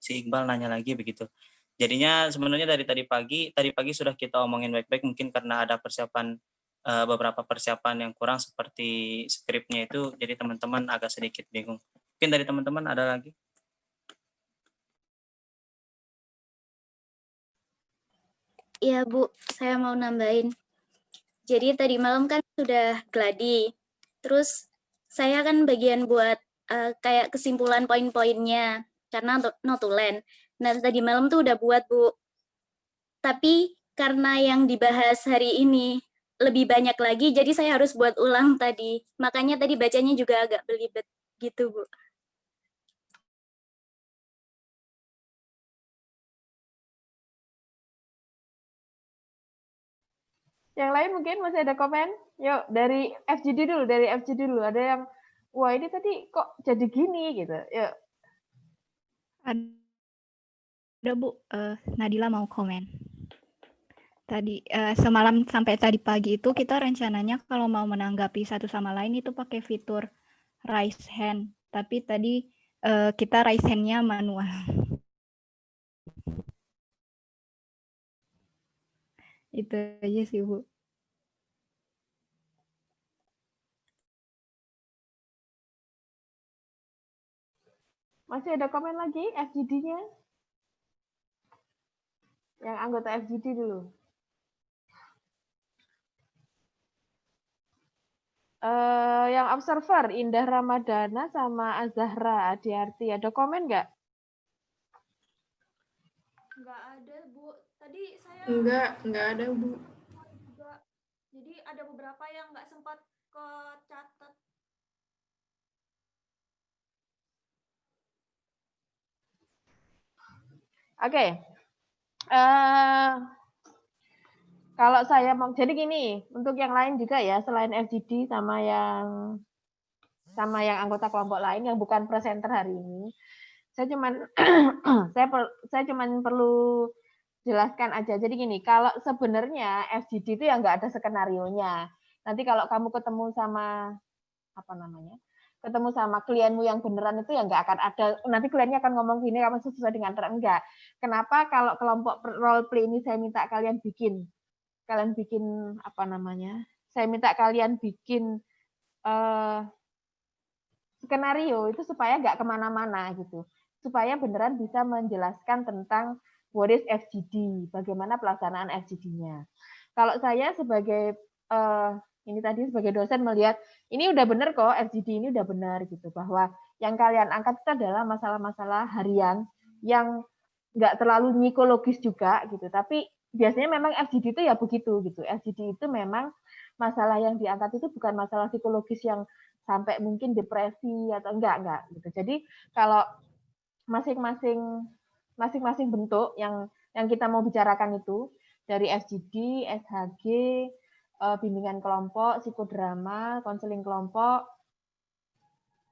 si Iqbal nanya lagi begitu. Jadinya sebenarnya dari tadi pagi sudah kita omongin baik-baik, mungkin karena ada beberapa persiapan yang kurang seperti skripnya itu, jadi teman-teman agak sedikit bingung. Mungkin dari teman-teman ada lagi? Iya Bu, saya mau nambahin. Jadi tadi malam kan sudah gladi, terus saya kan bagian buat kayak kesimpulan poin-poinnya karena notulen. Nah tadi malam tuh udah buat Bu, tapi karena yang dibahas hari ini lebih banyak lagi, jadi saya harus buat ulang tadi. Makanya tadi bacanya juga agak belibet gitu Bu. Yang lain mungkin masih ada komen? Yuk, dari FGD dulu. Ada yang, wah ini tadi kok jadi gini gitu. Yuk. Ada Bu, Nadila mau komen. Tadi semalam sampai tadi pagi itu kita rencananya kalau mau menanggapi satu sama lain itu pakai fitur raise hand. Tapi tadi kita raise hand-nya manual. Itu aja sih Bu. Masih ada komen lagi FGD-nya? Yang anggota FGD dulu. Yang observer, Indah Ramadana sama Azahra Adiarti. Ada komen nggak? Nggak ada, Bu. Tadi saya... Nggak ada, Bu. Juga. Jadi ada beberapa yang nggak sempat kecatat. Oke. Kalau saya mau, jadi gini, untuk yang lain juga ya, selain FGD sama yang anggota kelompok lain yang bukan presenter hari ini, saya cuman perlu jelaskan aja. Jadi gini, kalau sebenarnya FGD itu ya nggak ada skenarionya. Nanti kalau kamu ketemu sama ketemu sama klienmu yang beneran itu ya nggak akan ada, nanti kliennya akan ngomong gini, kamu sesuai dengan enggak. Kenapa kalau kelompok role play ini saya minta kalian bikin apa namanya? Saya minta kalian bikin skenario itu supaya nggak kemana-mana gitu, supaya beneran bisa menjelaskan tentang what is FGD, bagaimana pelaksanaan FGD-nya. Kalau saya sebagai ini tadi sebagai dosen melihat ini udah bener kok, FGD ini udah benar gitu, bahwa yang kalian angkat itu adalah masalah-masalah harian yang nggak terlalu psikologis juga gitu, tapi biasanya memang FGD itu ya begitu gitu. FGD itu memang masalah yang diangkat itu bukan masalah psikologis yang sampai mungkin depresi atau enggak gitu. Jadi kalau masing-masing bentuk yang kita mau bicarakan itu dari FGD, SHG, bimbingan kelompok, psikodrama, konseling kelompok,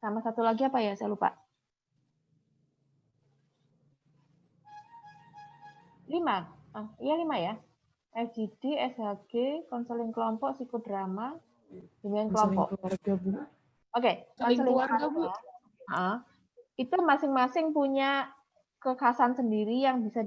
sama satu lagi apa ya, saya lupa. 5. Iya 5 ya. FGD, SHG, konseling kelompok, psikodrama, bimbingan kelompok. Keluarga, Bu. Oke, konseling keluarga, Bu. Itu masing-masing punya kekhasan sendiri yang bisa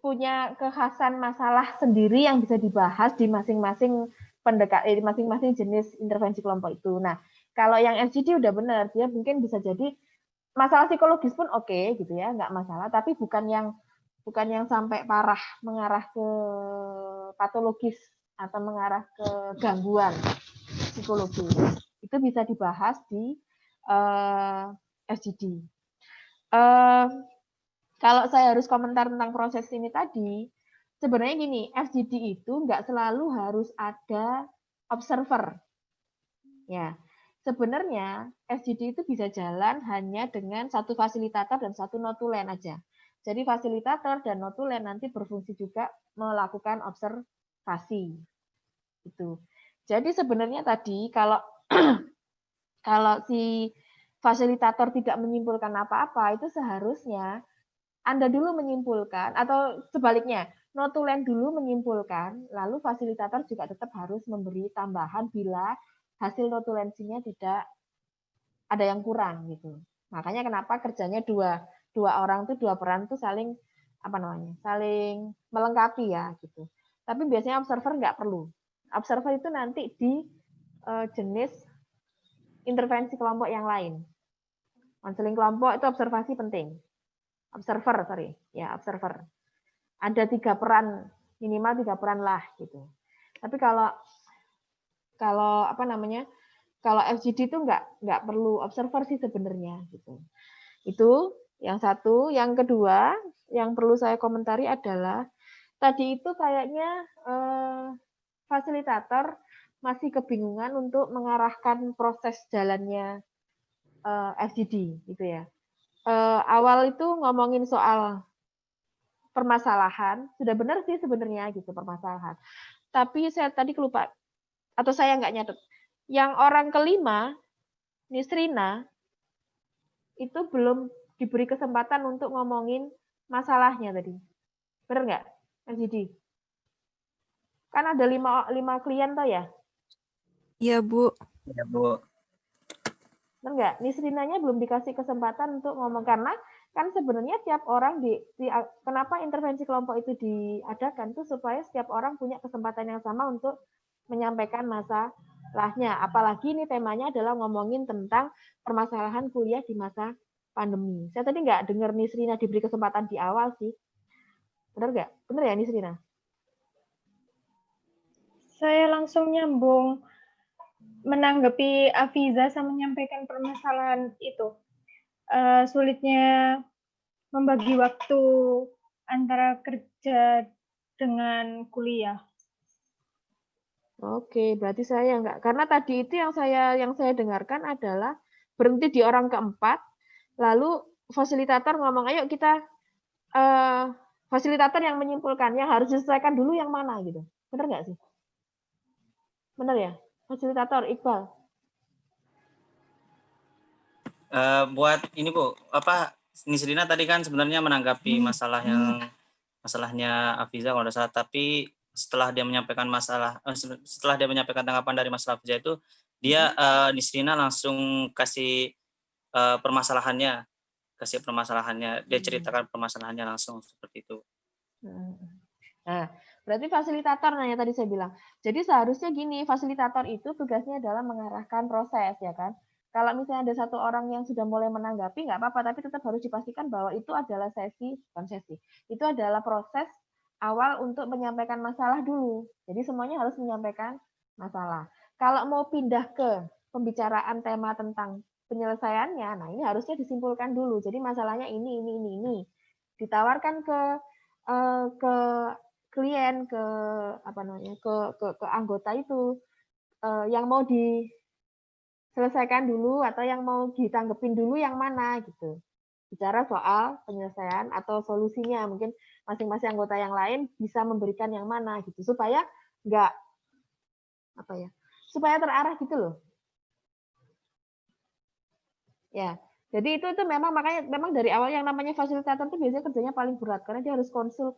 punya kekhasan masalah sendiri yang bisa dibahas di masing-masing masing-masing jenis intervensi kelompok itu. Nah, kalau yang FGD udah benar, dia mungkin bisa jadi masalah psikologis pun oke gitu ya, nggak masalah, tapi bukan yang sampai parah mengarah ke patologis atau mengarah ke gangguan psikologis. Itu bisa dibahas di FGD. Kalau saya harus komentar tentang proses ini tadi, sebenarnya gini, FGD itu nggak selalu harus ada observer. Ya, sebenarnya FGD itu bisa jalan hanya dengan satu fasilitator dan satu notulen aja. Jadi fasilitator dan notulen nanti berfungsi juga melakukan observasi. Itu. Jadi sebenarnya tadi kalau si fasilitator tidak menyimpulkan apa-apa, itu seharusnya Anda dulu menyimpulkan, atau sebaliknya, notulen dulu menyimpulkan, lalu fasilitator juga tetap harus memberi tambahan bila hasil notulensinya tidak ada yang kurang gitu. Makanya kenapa kerjanya dua orang tuh, dua peran tuh saling saling melengkapi ya gitu. Tapi biasanya observer nggak perlu. Observer itu nanti di jenis intervensi kelompok yang lain. Konseling kelompok itu observasi penting. Observer. Ada 3 peran, minimal 3 peran lah gitu. Tapi kalau kalau FGD itu nggak perlu observer sih sebenarnya gitu. Itu yang satu. Yang kedua yang perlu saya komentari adalah tadi itu kayaknya fasilitator masih kebingungan untuk mengarahkan proses jalannya FGD gitu ya. Awal itu ngomongin soal permasalahan, sudah benar sih sebenarnya gitu permasalahan. Tapi saya tadi kelupa atau saya nggak nyatet. Yang orang kelima, Nisrina, itu belum diberi kesempatan untuk ngomongin masalahnya tadi. Benar nggak, FGD? Kan ada 5 klien toh ya? Iya, Bu. Iya, Bu. Benar nggak? Nisrinanya belum dikasih kesempatan untuk ngomong, karena kan sebenarnya tiap orang kenapa intervensi kelompok itu diadakan tuh supaya setiap orang punya kesempatan yang sama untuk menyampaikan masalahnya. Apalagi ini temanya adalah ngomongin tentang permasalahan kuliah di masa pandemi. Saya tadi nggak dengar Nisrina diberi kesempatan di awal sih. Benar nggak? Benar ya Nisrina? Saya langsung nyambung menanggapi Afiza sama menyampaikan permasalahan itu. Sulitnya membagi waktu antara kerja dengan kuliah. Oke, berarti saya nggak, karena tadi itu yang saya dengarkan adalah berhenti di orang keempat, lalu fasilitator ngomong, ayo kita fasilitator yang menyimpulkan, yang harus diselesaikan dulu yang mana gitu. Benar nggak sih? Benar ya? Fasilitator, Iqbal. Buat ini Bu, Nisrina tadi kan sebenarnya menanggapi masalahnya Afiza kalau tidak salah, tapi setelah dia menyampaikan setelah dia menyampaikan tanggapan dari Mas Rafza itu, dia Nisrina langsung kasih permasalahannya, dia ceritakan permasalahannya langsung seperti itu. Nah, berarti fasilitator yang tadi saya bilang. Jadi seharusnya gini, fasilitator itu tugasnya adalah mengarahkan proses, ya kan? Kalau misalnya ada satu orang yang sudah mulai menanggapi, nggak apa-apa, tapi tetap harus dipastikan bahwa itu adalah itu adalah proses awal untuk menyampaikan masalah dulu. Jadi semuanya harus menyampaikan masalah. Kalau mau pindah ke pembicaraan tema tentang penyelesaiannya, nah ini harusnya disimpulkan dulu. Jadi masalahnya ini. Ditawarkan ke klien, ke anggota itu yang mau diselesaikan dulu atau yang mau ditanggepin dulu yang mana gitu. Bicara soal penyelesaian atau solusinya, mungkin masing-masing anggota yang lain bisa memberikan yang mana gitu supaya enggak supaya terarah gitu loh. Ya. Jadi itu memang makanya dari awal yang namanya fasilitator itu biasanya kerjanya paling berat karena dia harus concern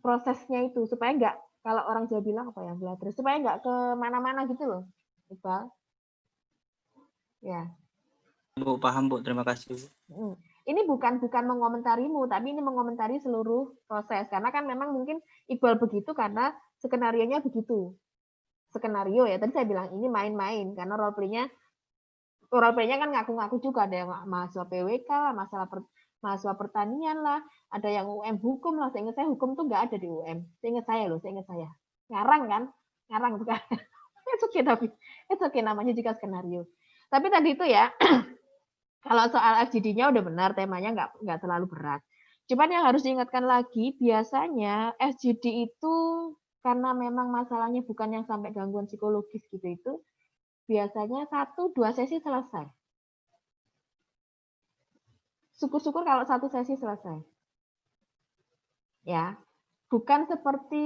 prosesnya itu supaya enggak, kalau orang Jawa bilang terus supaya enggak ke mana-mana gitu loh, Iqbal. Ya. Bu, paham Bu, terima kasih. Ini bukan mengomentarimu, tapi ini mengomentari seluruh proses karena kan memang mungkin Iqbal begitu karena skenarionya begitu. Skenario ya, tadi saya bilang ini main-main karena role play-nya kan ngaku-ngaku juga, ada yang mahasiswa PWK lah, mahasiswa pertanian lah, ada yang UM hukum lah. Seingat saya hukum tuh nggak ada di UM. Seingat saya. Ngarang bukan. It's okay namanya juga skenario. Tapi tadi itu ya, kalau soal FGD-nya udah benar, temanya nggak terlalu berat. Cuman yang harus diingatkan lagi, biasanya FGD itu karena memang masalahnya bukan yang sampai gangguan psikologis gitu itu, biasanya 1-2 sesi selesai. Syukur-syukur kalau 1 sesi selesai. Ya, bukan seperti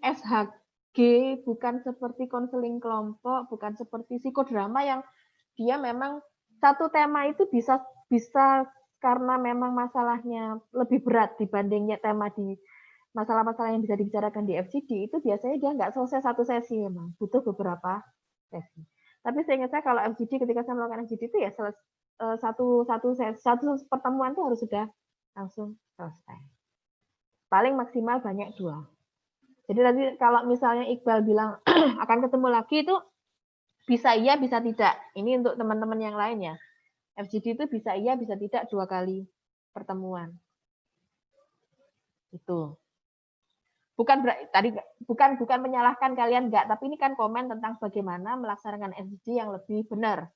SHG, bukan seperti konseling kelompok, bukan seperti psikodrama yang dia memang satu tema itu bisa karena memang masalahnya lebih berat dibandingnya tema di masalah-masalah yang bisa dibicarakan di FGD, itu biasanya dia nggak selesai 1 sesi, memang butuh beberapa sesi. Tapi seingat saya kalau FGD, ketika saya melakukan FGD itu ya satu pertemuan itu harus sudah langsung selesai. Paling maksimal banyak 2. Jadi tadi kalau misalnya Iqbal bilang akan ketemu lagi itu bisa iya, bisa tidak. Ini untuk teman-teman yang lain ya. FGD itu bisa iya, bisa tidak 2 kali pertemuan. Itu. Bukan menyalahkan kalian enggak, tapi ini kan komen tentang bagaimana melaksanakan FGD yang lebih benar.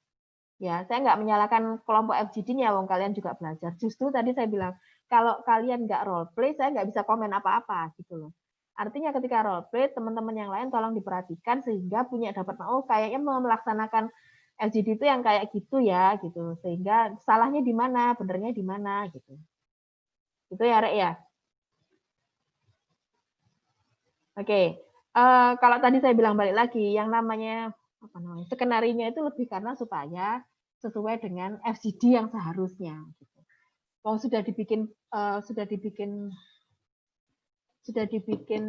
Ya, saya nggak menyalahkan kelompok FGD-nya, wong kalian juga belajar. Justru tadi saya bilang, kalau kalian nggak role play, saya nggak bisa komen apa-apa gitu loh. Artinya ketika role play, teman-teman yang lain tolong diperhatikan sehingga dapat kayaknya mau melaksanakan FGD itu yang kayak gitu ya gitu. Sehingga salahnya di mana, benernya di mana gitu. Itu ya, Rek ya. Oke, kalau tadi saya bilang balik lagi, yang namanya skenario-nya itu lebih karena supaya sesuai dengan FGD yang seharusnya. Gitu. Sudah dibikin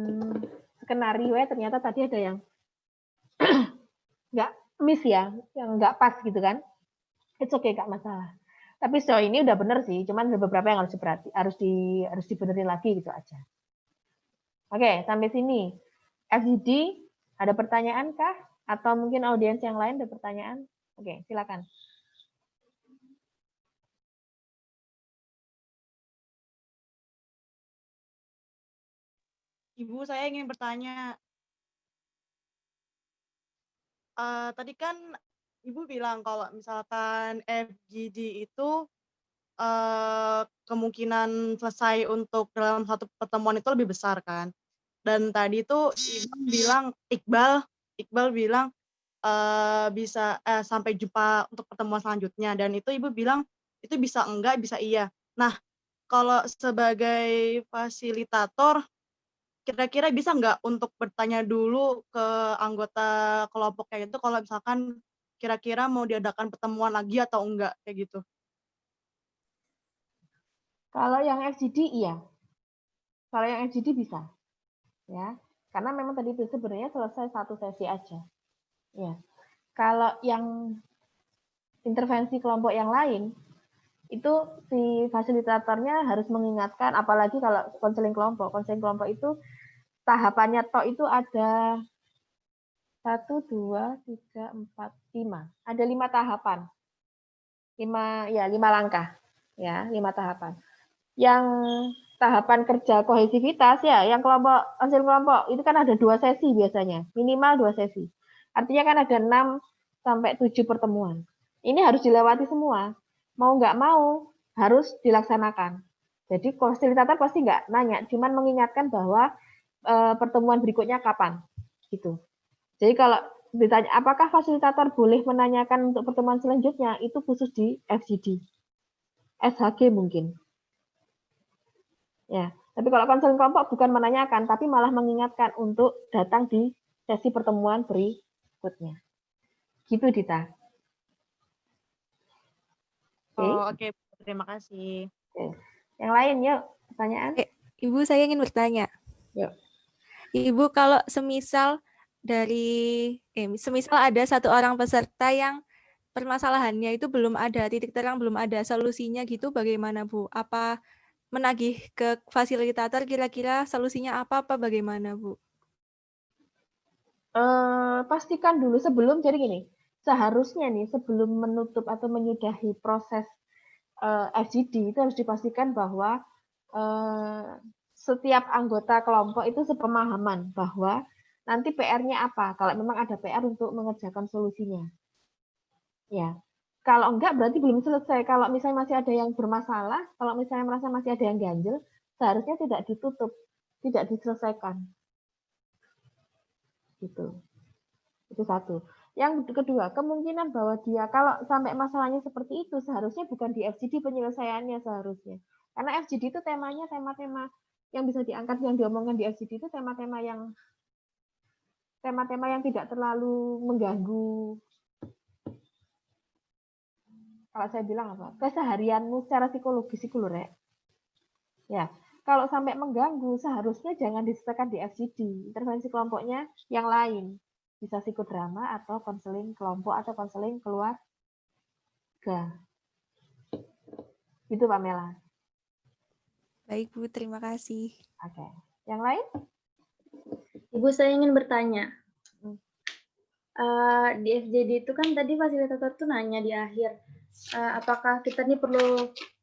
skenario ya, ternyata tadi ada yang nggak miss ya, yang nggak pas gitu kan? It's okay, nggak masalah. Tapi sejauh ini udah bener sih, cuman ada beberapa yang harus dibenerin lagi gitu aja. Oke, sampai sini. FGD, ada pertanyaan kah? Atau mungkin audiens yang lain ada pertanyaan? Oke, silakan. Ibu, saya ingin bertanya. Tadi kan Ibu bilang kalau misalkan FGD itu kemungkinan selesai untuk dalam satu pertemuan itu lebih besar kan? Dan tadi itu Iqbal bilang bisa sampai jumpa untuk pertemuan selanjutnya, dan itu Ibu bilang itu bisa enggak, bisa iya. Nah, kalau sebagai fasilitator kira-kira bisa nggak untuk bertanya dulu ke anggota kelompok kayak gitu kalau misalkan kira-kira mau diadakan pertemuan lagi atau enggak kayak gitu? Kalau yang FGD iya. Kalau yang FGD bisa. ya. Karena memang tadi itu sebenarnya selesai satu sesi aja. Ya. Kalau yang intervensi kelompok yang lain, itu si fasilitatornya harus mengingatkan, apalagi kalau konseling kelompok. Konseling kelompok itu tahapannya itu ada 1, 2, 3, 4, 5. Ada 5 tahapan. 5 langkah. Ya, 5 tahapan. Yang tahapan kerja kohesivitas ya, yang konseling kelompok itu kan ada 2 sesi biasanya, minimal 2 sesi. Artinya kan ada 6 sampai 7 pertemuan. Ini harus dilewati semua. Mau nggak mau harus dilaksanakan. Jadi fasilitator pasti nggak nanya, cuman mengingatkan bahwa pertemuan berikutnya kapan, gitu. Jadi kalau ditanya apakah fasilitator boleh menanyakan untuk pertemuan selanjutnya, itu khusus di FGD, SHG mungkin. Ya, tapi kalau konseling kelompok bukan menanyakan, tapi malah mengingatkan untuk datang di sesi pertemuan berikutnya. Gitu, Dita. Oh, oke. Terima kasih. Oke. Yang lain, yuk, pertanyaan. Ibu, saya ingin bertanya. Yuk. Ibu, kalau semisal ada satu orang peserta yang permasalahannya itu belum ada, titik terang belum ada, solusinya gitu bagaimana, Bu? Apa menagih ke fasilitator kira-kira solusinya apa bagaimana, Bu? Pastikan dulu sebelum, jadi gini, seharusnya nih sebelum menutup atau menyudahi proses FGD itu harus dipastikan bahwa setiap anggota kelompok itu sepemahaman bahwa nanti PR-nya apa, kalau memang ada PR untuk mengerjakan solusinya. Ya, kalau enggak berarti belum selesai. Kalau misalnya masih ada yang bermasalah, kalau misalnya merasa masih ada yang ganjel, seharusnya tidak ditutup, tidak diselesaikan. Gitu. Itu satu. Yang kedua, kemungkinan bahwa dia kalau sampai masalahnya seperti itu, seharusnya bukan di FGD penyelesaiannya seharusnya. Karena FGD itu temanya tema-tema yang bisa diangkat, yang diomongkan di FGD itu tema-tema yang tidak terlalu mengganggu. Kalau saya bilang apa? Keseharianmu secara psikologis itu loh, Rek. Ya, kalau sampai mengganggu, seharusnya jangan diselesaikan di FGD. Intervensi kelompoknya yang lain. Bisa psikodrama atau konseling kelompok atau konseling keluarga. Gitu, Pamela. Baik, Bu. Terima kasih. Oke. Yang lain? Ibu, saya ingin bertanya. Di FGD itu kan tadi fasilitator tuh nanya di akhir, apakah kita ini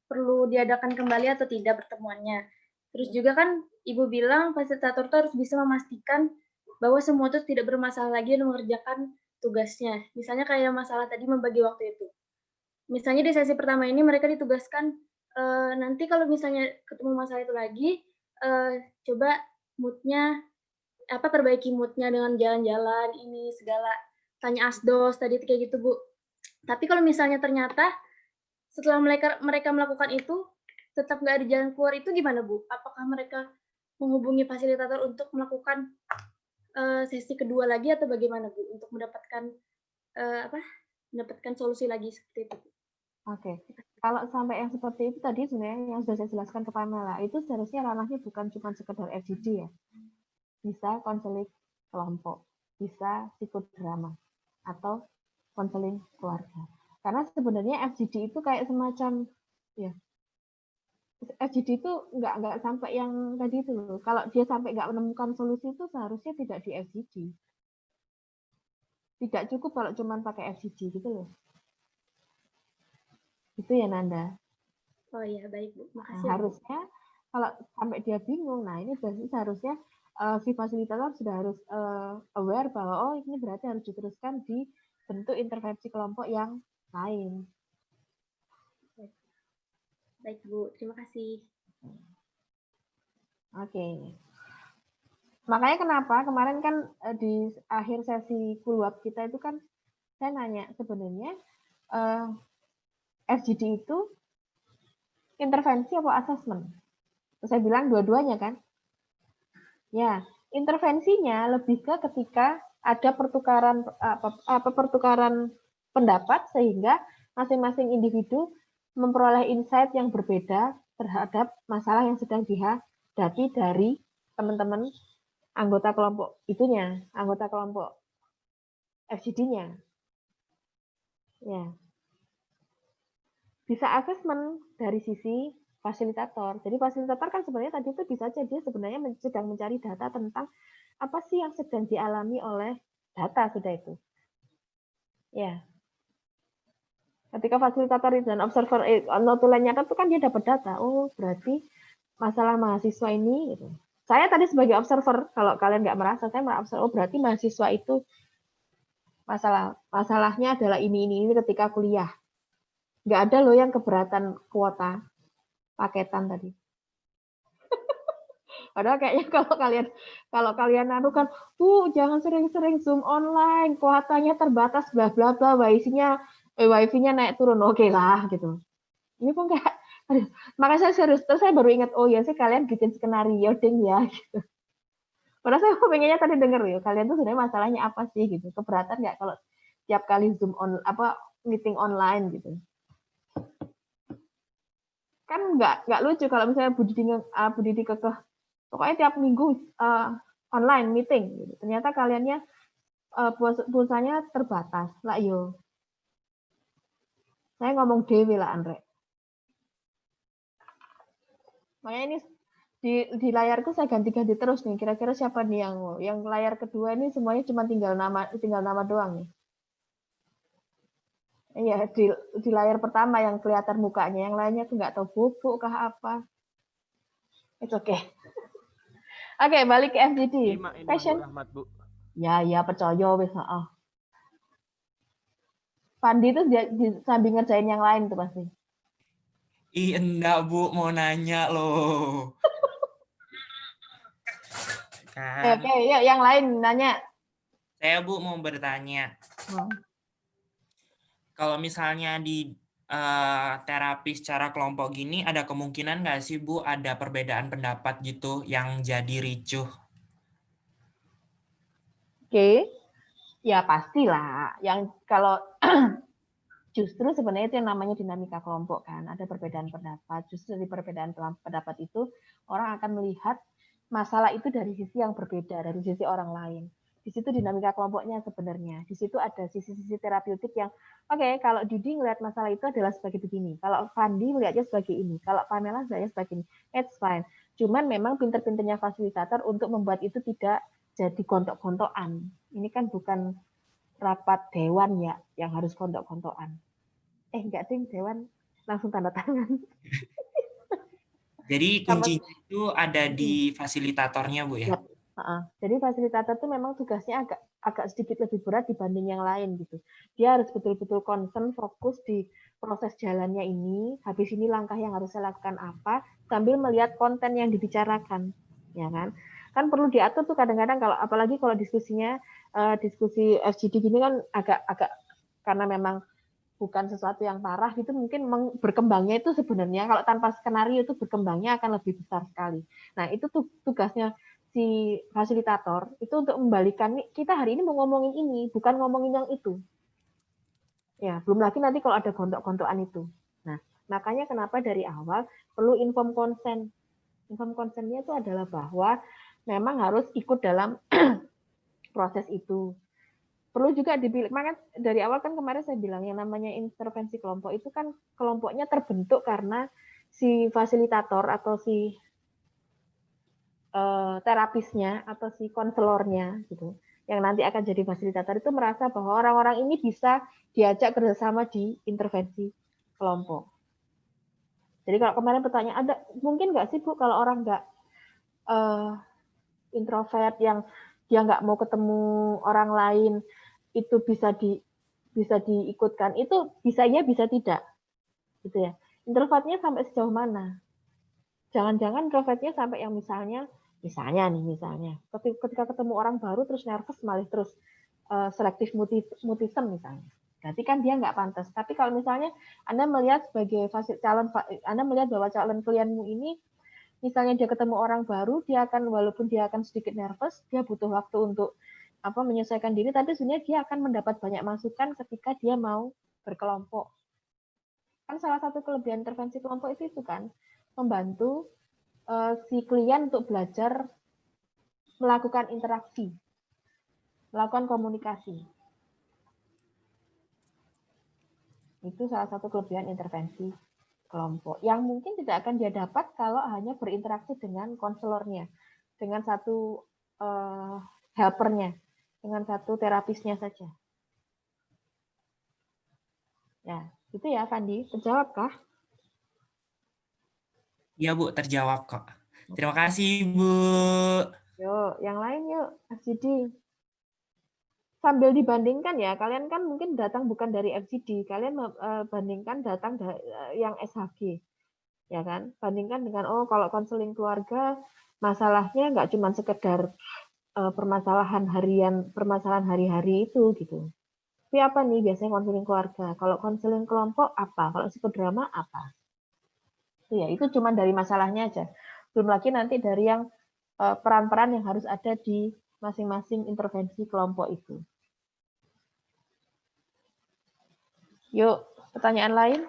perlu diadakan kembali atau tidak pertemuannya. Terus juga kan Ibu bilang fasilitator tuh harus bisa memastikan bahwa semua itu tidak bermasalah lagi dan mengerjakan tugasnya. Misalnya kayak masalah tadi membagi waktu itu. Misalnya di sesi pertama ini mereka ditugaskan, nanti kalau misalnya ketemu masalah itu lagi, coba mood-nya, perbaiki mood-nya dengan jalan-jalan, ini segala, tanya asdos tadi kayak gitu, Bu. Tapi kalau misalnya ternyata setelah mereka melakukan itu, tetap nggak ada jalan keluar, itu gimana, Bu? Apakah mereka menghubungi fasilitator untuk melakukan sesi kedua lagi atau bagaimana, Bu, untuk mendapatkan solusi lagi seperti itu? Oke. Kalau sampai yang seperti itu tadi sebenarnya yang sudah saya jelaskan ke Pamela, itu seharusnya ranahnya bukan cuma sekedar FGD ya. Bisa konseling kelompok, bisa psikodrama, atau konseling keluarga. Karena sebenarnya FGD itu kayak semacam, ya, FGD itu nggak sampai yang tadi itu loh. Kalau dia sampai nggak menemukan solusi itu seharusnya tidak di FGD. Tidak cukup kalau cuma pakai FGD gitu loh. Itu ya, Nanda. Oh iya, baik, Bu. Makasih. Nah, harusnya kalau sampai dia bingung, nah ini berarti seharusnya si fasilitator sudah harus aware bahwa oh ini berarti harus diteruskan di bentuk intervensi kelompok yang lain. Baik, Bu. Terima kasih. Oke. Makanya kenapa kemarin kan di akhir sesi follow-up kita itu kan saya nanya sebenarnya FGD itu intervensi apa assessment? Terus saya bilang dua-duanya kan. Ya, intervensinya lebih ke ketika ada pertukaran pendapat sehingga masing-masing individu memperoleh insight yang berbeda terhadap masalah yang sedang dihadapi dari teman-teman anggota kelompok itunya, anggota kelompok FGD-nya. Ya. Bisa asesmen dari sisi fasilitator. Jadi fasilitator kan sebenarnya tadi itu bisa aja dia sebenarnya sedang mencari data tentang apa sih yang sedang dialami oleh data sudah itu. Ya. Ketika fasilitator dan observer notulennya kan itu kan dia dapat data. Oh, berarti masalah mahasiswa ini gitu. Saya tadi sebagai observer, kalau kalian nggak merasa, saya merasa, oh berarti mahasiswa itu masalahnya adalah ini ketika kuliah. Nggak ada loh yang keberatan kuota paketan tadi. Padahal kayaknya kalau kalian anu kan, jangan sering-sering Zoom online, kuotanya terbatas, bla bla bla, wifi-nya naik turun, oke lah gitu. Ini kok enggak. Aduh, makanya saya serius, terus saya baru ingat, oh ya sih kalian bikin skenario ding ya gitu. Padahal saya pengennya tadi denger ya, kalian tuh sebenarnya masalahnya apa sih gitu. Keberatan nggak kalau tiap kali Zoom meeting online gitu. Kan nggak lucu kalau misalnya Budi Dikekeh pokoknya tiap minggu online meeting gitu. Ternyata kaliannya pulsanya terbatas lah yo. Saya ngomong dewe lah Andre. Makanya ini di layarku saya ganti-ganti terus nih. Kira-kira siapa nih yang layar kedua ini semuanya cuma tinggal nama doang nih. Iya, di layar pertama yang kelihatan mukanya, yang lainnya tuh nggak tahu bubuk kah apa. It's okay. Oke, balik ke FGD. Passion. Rahmat, Bu. Ya, percaya wis, Pandi itu sambil ngerjain yang lain tuh pasti. Ih, enggak Bu, mau nanya loh. Kan. Oke, yuk yang lain nanya. Saya Bu mau bertanya. Kalau misalnya di terapi secara kelompok gini, ada kemungkinan nggak sih Bu ada perbedaan pendapat gitu yang jadi ricuh? Oke, ya pastilah. Yang kalau justru sebenarnya itu yang namanya dinamika kelompok kan, ada perbedaan pendapat. Justru dari perbedaan pendapat itu orang akan melihat masalah itu dari sisi yang berbeda, dari sisi orang lain. Di situ dinamika kelompoknya sebenarnya. Di situ ada sisi-sisi terapeutik yang, oke, kalau Didi ngelihat masalah itu adalah sebagai begini. Kalau Fandi melihatnya sebagai ini. Kalau Pamela melihatnya sebagai ini. It's fine. Cuman memang pinter-pinternya fasilitator untuk membuat itu tidak jadi gontok-gontokan. Ini kan bukan rapat dewan ya, yang harus gontok-gontokan. Enggak ding, dewan langsung tanda tangan. Jadi kuncinya itu ada di fasilitatornya Bu ya? Jadi fasilitator itu memang tugasnya agak sedikit lebih berat dibanding yang lain gitu. Dia harus betul-betul concern, fokus di proses jalannya ini. Habis ini langkah yang harus saya lakukan apa, sambil melihat konten yang dibicarakan, ya kan? Kan perlu diatur tuh kadang-kadang apalagi kalau diskusinya diskusi FGD gini kan agak karena memang bukan sesuatu yang parah gitu, mungkin berkembangnya itu sebenarnya kalau tanpa skenario itu berkembangnya akan lebih besar sekali. Nah itu tuh tugasnya si fasilitator itu untuk membalikan kita hari ini mau ngomongin ini, bukan ngomongin yang itu. Ya, belum lagi nanti kalau ada gontok-gontokan itu. Nah, makanya kenapa dari awal perlu inform consent. Inform consent-nya itu adalah bahwa memang harus ikut dalam proses itu. Perlu juga dipilih, makanya dari awal kan kemarin saya bilang yang namanya intervensi kelompok itu kan kelompoknya terbentuk karena si fasilitator atau si terapisnya atau si konselornya gitu, yang nanti akan jadi fasilitator itu merasa bahwa orang-orang ini bisa diajak kerjasama di intervensi kelompok. Jadi kalau kemarin pertanyaan ada mungkin nggak sih Bu kalau orang nggak introvert yang dia nggak mau ketemu orang lain itu bisa diikutkan, itu bisa ya bisa tidak gitu ya. Introvertnya sampai sejauh mana? Jangan-jangan introvertnya sampai yang misalnya ketika ketemu orang baru terus nervous malah terus selektif mutism misalnya. Berarti kan dia nggak pantas. Tapi kalau misalnya Anda melihat sebagai Anda melihat bahwa calon klienmu ini misalnya dia ketemu orang baru, walaupun dia akan sedikit nervous, dia butuh waktu untuk menyesuaikan diri, tapi sebenarnya dia akan mendapat banyak masukan ketika dia mau berkelompok. Kan salah satu kelebihan intervensi kelompok itu kan membantu si klien untuk belajar melakukan interaksi, melakukan komunikasi. Itu salah satu kelebihan intervensi kelompok yang mungkin tidak akan dia dapat kalau hanya berinteraksi dengan konselornya, dengan satu helpernya, dengan satu terapisnya saja. Ya, itu ya, Fandi. Terjawab kah? Iya, Bu, terjawab kok. Terima kasih, Bu. Yuk, yang lain yuk, FGD. Sambil dibandingkan ya, kalian kan mungkin datang bukan dari FGD, kalian bandingkan datang yang SHG, ya kan? Bandingkan dengan, oh kalau konseling keluarga, masalahnya nggak cuma sekedar permasalahan hari-hari itu gitu. Tapi apa nih biasanya konseling keluarga? Kalau konseling kelompok apa? Kalau psikodrama apa? Ya, itu cuma dari masalahnya aja. Belum lagi nanti dari yang peran-peran yang harus ada di masing-masing intervensi kelompok itu. Yuk, pertanyaan lain?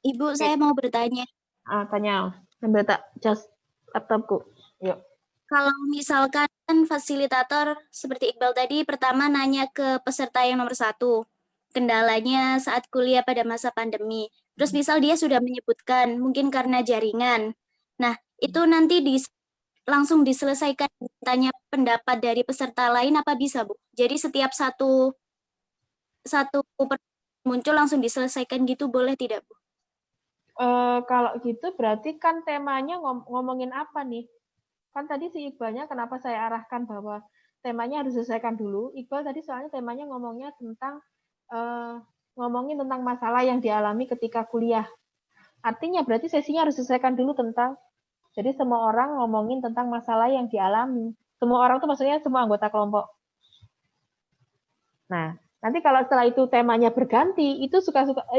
Ibu, saya mau bertanya. Tanya. Sambil tak just laptopku. Yuk. Kalau misalkan fasilitator seperti Iqbal tadi, pertama nanya ke peserta yang nomor 1, kendalanya saat kuliah pada masa pandemi. Terus misal dia sudah menyebutkan, mungkin karena jaringan. Nah, itu nanti langsung diselesaikan, tanya pendapat dari peserta lain apa bisa, Bu? Jadi setiap satu muncul langsung diselesaikan gitu, boleh tidak, Bu? Kalau gitu berarti kan temanya ngomongin apa nih? Kan tadi si Iqbalnya kenapa saya arahkan bahwa temanya harus diselesaikan dulu. Iqbal tadi soalnya temanya ngomongnya tentang ngomongin tentang masalah yang dialami ketika kuliah. Artinya berarti sesinya harus diselesaikan dulu tentang, jadi semua orang ngomongin tentang masalah yang dialami. Semua orang itu maksudnya semua anggota kelompok. Nah, nanti kalau setelah itu temanya berganti, itu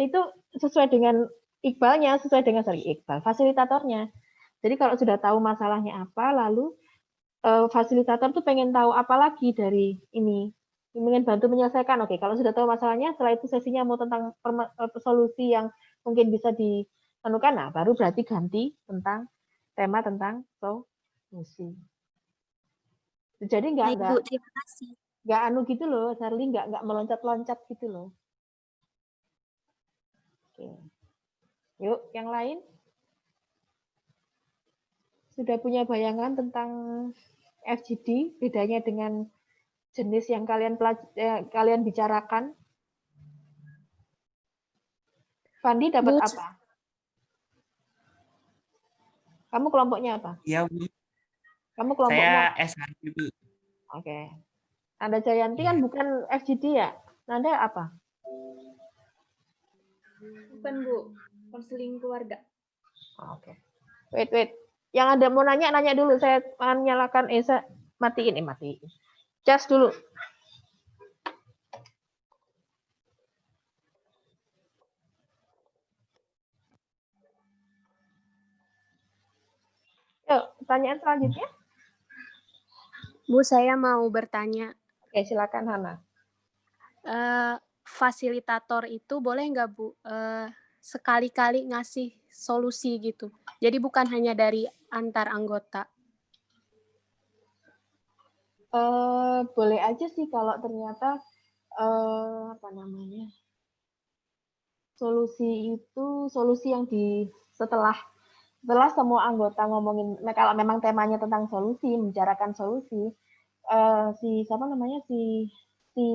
itu sesuai dengan Iqbalnya, sesuai dengan Iqbal, fasilitatornya. Jadi kalau sudah tahu masalahnya apa, lalu fasilitator tuh pengen tahu apa lagi dari ini, ingin bantu menyelesaikan. Oke, kalau sudah tahu masalahnya, setelah itu sesinya mau tentang solusi yang mungkin bisa ditemukan, nah baru berarti ganti tentang tema tentang solusi. Jadi nggak anu gitu loh, Charlie, nggak meloncat-loncat gitu loh. Oke. Yuk, yang lain? Sudah punya bayangan tentang FGD, bedanya dengan jenis yang kalian bicarakan? Fandi dapat apa? Kamu kelompoknya apa? Iya, Bu. Kamu kelompoknya? Saya SHG, Bu. Oke. Nanda Jayanti kan bukan FGD ya? Nanda apa? Bukan, Bu. Konseling keluarga. Oke. Wait. Yang ada mau nanya dulu. Saya akan nyalakan matiin. Cas dulu. Yuk, pertanyaan selanjutnya. Bu, saya mau bertanya. Oke, silakan Hana. Fasilitator itu boleh nggak, Bu, sekali-kali ngasih solusi gitu? Jadi bukan hanya dari antar anggota. Boleh aja sih kalau ternyata solusi yang setelah semua anggota ngomongin, kalau memang temanya tentang solusi, membicarakan solusi, si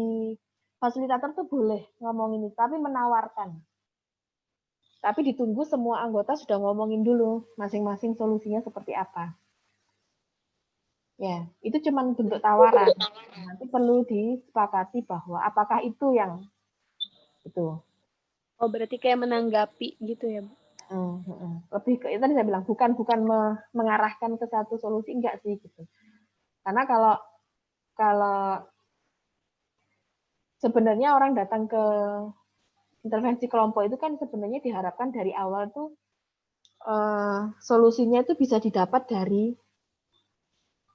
fasilitator tuh boleh ngomongin itu, tapi menawarkan. Tapi ditunggu semua anggota sudah ngomongin dulu masing-masing solusinya seperti apa. Ya, itu cuma bentuk tawaran. Nanti perlu disepakati bahwa apakah itu yang itu. Oh, berarti kayak menanggapi gitu ya, Bu? Lebih ke itu tadi saya bilang, bukan mengarahkan ke satu solusi, enggak sih gitu. Karena kalau sebenarnya orang datang ke intervensi kelompok itu kan sebenarnya diharapkan dari awal tuh solusinya itu bisa didapat dari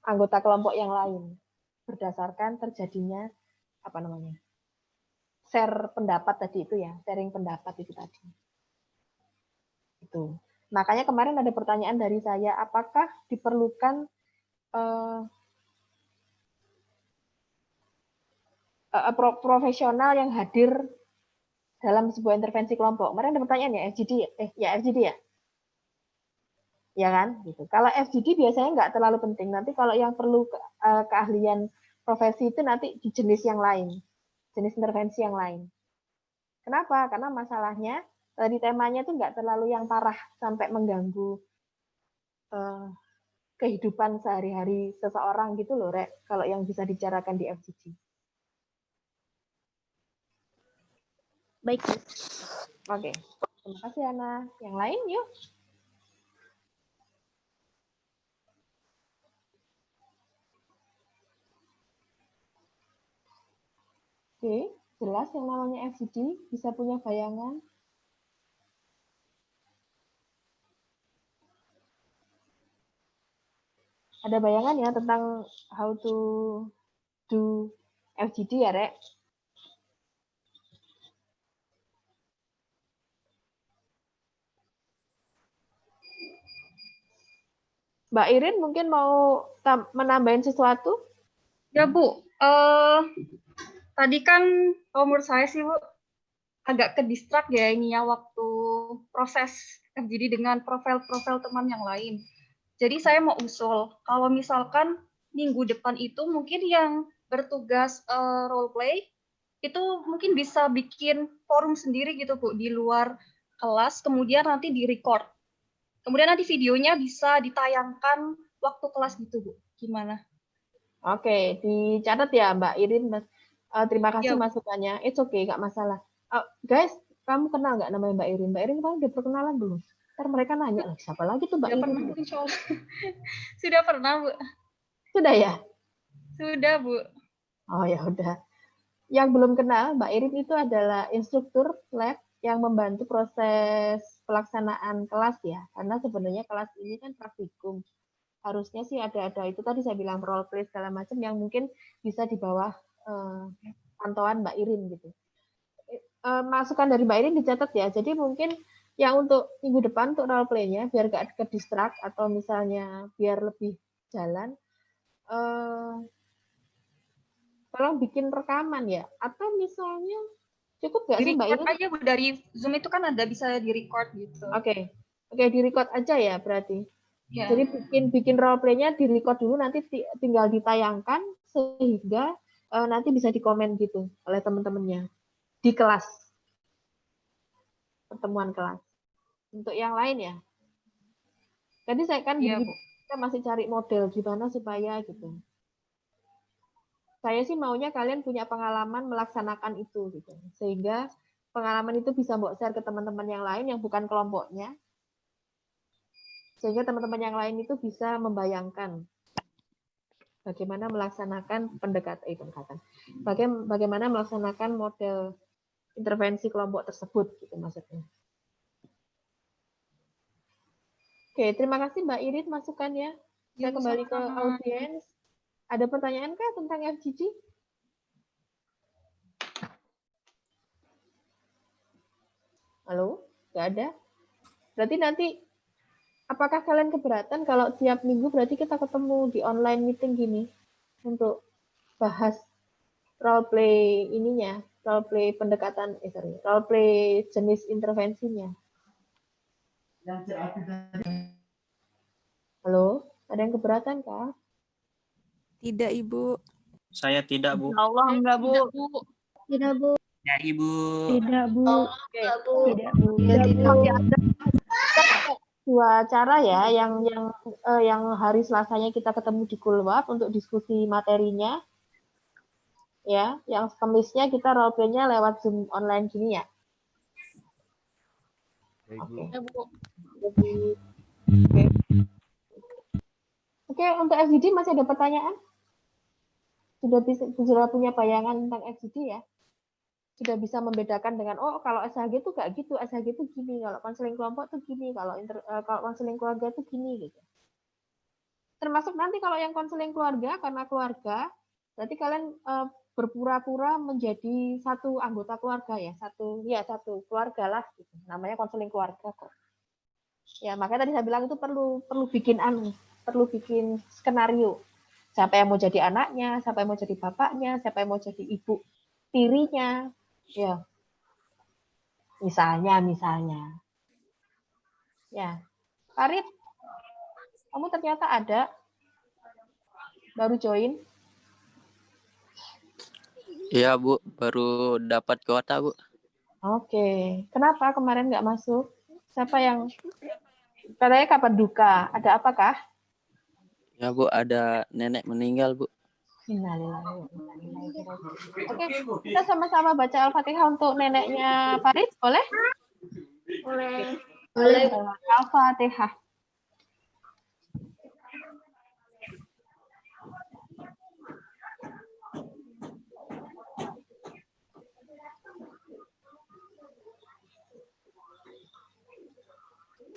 anggota kelompok yang lain berdasarkan terjadinya share pendapat tadi itu ya, sharing pendapat itu tadi. Itu. Makanya kemarin ada pertanyaan dari saya, apakah diperlukan profesional yang hadir dalam sebuah intervensi kelompok. Kemarin ada pertanyaan ya, FGD ya FGD ya? Ya kan? Gitu. Kalau FGD biasanya nggak terlalu penting. Nanti kalau yang perlu keahlian profesi itu nanti di jenis yang lain. Jenis intervensi yang lain. Kenapa? Karena masalahnya di temanya itu nggak terlalu yang parah sampai mengganggu kehidupan sehari-hari seseorang gitu loh, Rek. Kalau yang bisa dibicarakan di FGD. Baik. Oke. Terima kasih, Ana. Yang lain yuk. Oke, jelas yang namanya FGD, bisa punya bayangan. Ada bayangan ya tentang how to do FGD ya, Rek? Mbak Irin mungkin mau menambahin sesuatu? Ya, Bu. Tadi kan kalau menurut saya sih, Bu, agak ke distract ya ini ya waktu proses FGD dengan profil-profil teman yang lain. Jadi saya mau usul, kalau misalkan minggu depan itu mungkin yang bertugas role play itu mungkin bisa bikin forum sendiri gitu, Bu, di luar kelas, kemudian nanti di-record. Kemudian nanti videonya bisa ditayangkan waktu kelas gitu, Bu. Gimana? Oke, dicatat ya Mbak Irin. Terima kasih Ya. masukannya. It's okay, nggak masalah. Guys, kamu kenal nggak namanya Mbak Irin? Mbak Irin kamu udah perkenalan belum? Ntar mereka nanya lagi, siapa lagi tuh Mbak Sudah Irin? pernah, insya Allah. Sudah pernah, Bu. Sudah ya? Sudah, Bu. Oh ya udah. Yang belum kenal, Mbak Irin itu adalah instruktur lab yang membantu proses pelaksanaan kelas ya. Karena sebenarnya kelas ini kan praktikum. Harusnya sih ada itu tadi saya bilang role play segala macam yang mungkin bisa di bawah pantauan Mbak Irin gitu. Masukan dari Mbak Irin dicatat ya. Jadi mungkin yang untuk minggu depan untuk role play-nya biar gak ke distract atau misalnya biar lebih jalan, tolong bikin rekaman ya. Atau misalnya cukup nggak sih Mbak Irin? Aja, Bu, dari Zoom itu kan ada bisa di-record gitu. Oke, di-record aja ya berarti. Ya. Jadi bikin role play-nya di-record dulu, nanti tinggal ditayangkan sehingga nanti bisa dikomen gitu oleh teman-temannya di kelas. Pertemuan kelas. Untuk yang lain ya. Tadi saya kan kita masih cari model gimana supaya gitu. Saya sih maunya kalian punya pengalaman melaksanakan itu gitu. Sehingga pengalaman itu bisa mbok share ke teman-teman yang lain yang bukan kelompoknya. Sehingga teman-teman yang lain itu bisa membayangkan bagaimana melaksanakan bagaimana melaksanakan model intervensi kelompok tersebut gitu maksudnya. Oke, terima kasih Mbak Irin masukannya. Saya kembali ke audiens. Ada pertanyaan kah tentang FGD? Halo? Nggak ada? Berarti nanti apakah kalian keberatan kalau tiap minggu berarti kita ketemu di online meeting gini untuk bahas role play ininya, role play pendekatan, role play jenis intervensinya. Halo, ada yang keberatan kah? Tidak, Ibu. Saya tidak, Bu. Allah enggak, Bu. Tidak, Bu. Ya, Ibu. Tidak, Bu. Tidak, Bu. Tidak, Bu. Dua cara ya, yang hari Selasanya kita ketemu di Kulwap untuk diskusi materinya, ya, yang Kamisnya kita role play-nya lewat Zoom online gini ya. Oke, untuk FGD masih ada pertanyaan? Sudah punya bayangan tentang FGD ya? Sudah bisa membedakan dengan kalau SHG itu kayak gitu, SHG itu gini, kalau konseling kelompok itu gini, kalau konseling keluarga itu gini gitu. Termasuk nanti kalau yang konseling keluarga, karena keluarga, berarti kalian berpura-pura menjadi satu anggota keluarga ya, satu keluarga lah gitu. Namanya konseling keluarga kok. Ya, makanya tadi saya bilang itu perlu bikin skenario. Siapa yang mau jadi anaknya, siapa yang mau jadi bapaknya, siapa yang mau jadi ibu tirinya. Ya. Misalnya. Ya. Farid, kamu ternyata ada baru join. Iya Bu, baru dapat kuota Bu. Oke. Kenapa kemarin nggak masuk? Siapa yang katanya kabar duka? Ada apakah? Ya Bu, ada nenek meninggal Bu. Oke, kita sama-sama baca Al-Fatihah untuk neneknya Farid, boleh? Boleh. Al-Fatihah.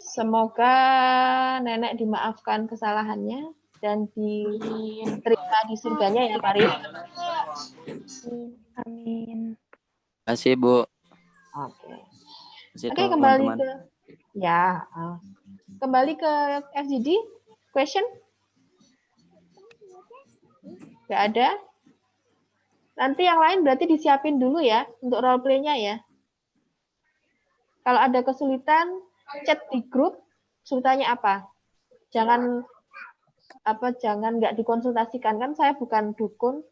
Semoga nenek dimaafkan kesalahannya dan diterima di surganya ya Farid. Amin. Terima kasih Bu. Oke. Kasih Oke, tahu kembali teman-teman. ke kembali ke FGD question. Nggak ada. Nanti yang lain berarti disiapin dulu ya untuk role play-nya ya. Kalau ada kesulitan, chat di grup, kesulitannya apa? Jangan nggak dikonsultasikan, kan saya bukan dukun,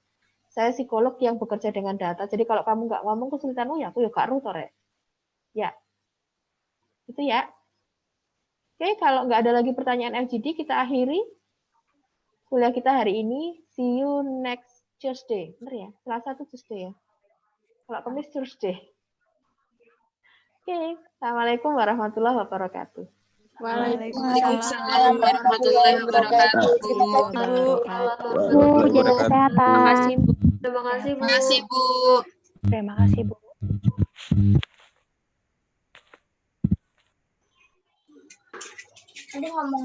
saya psikolog yang bekerja dengan data. Jadi kalau kamu nggak ngomong kesulitanmu ya aku ya gak rutor ya. Ya, itu ya. Oke, kalau nggak ada lagi pertanyaan FGD, kita akhiri kuliah kita hari ini. See you next Tuesday. Benar ya? Selasa itu Tuesday ya. Kalau Kamis Tuesday. Oke, Assalamualaikum warahmatullahi wabarakatuh. Waalaikumsalam warahmatullahi wabarakatuh. Bu, jaga kesehatan. Terima kasih, Bu. Terima kasih, Bu. Terima kasih, Bu. Tadi ngomong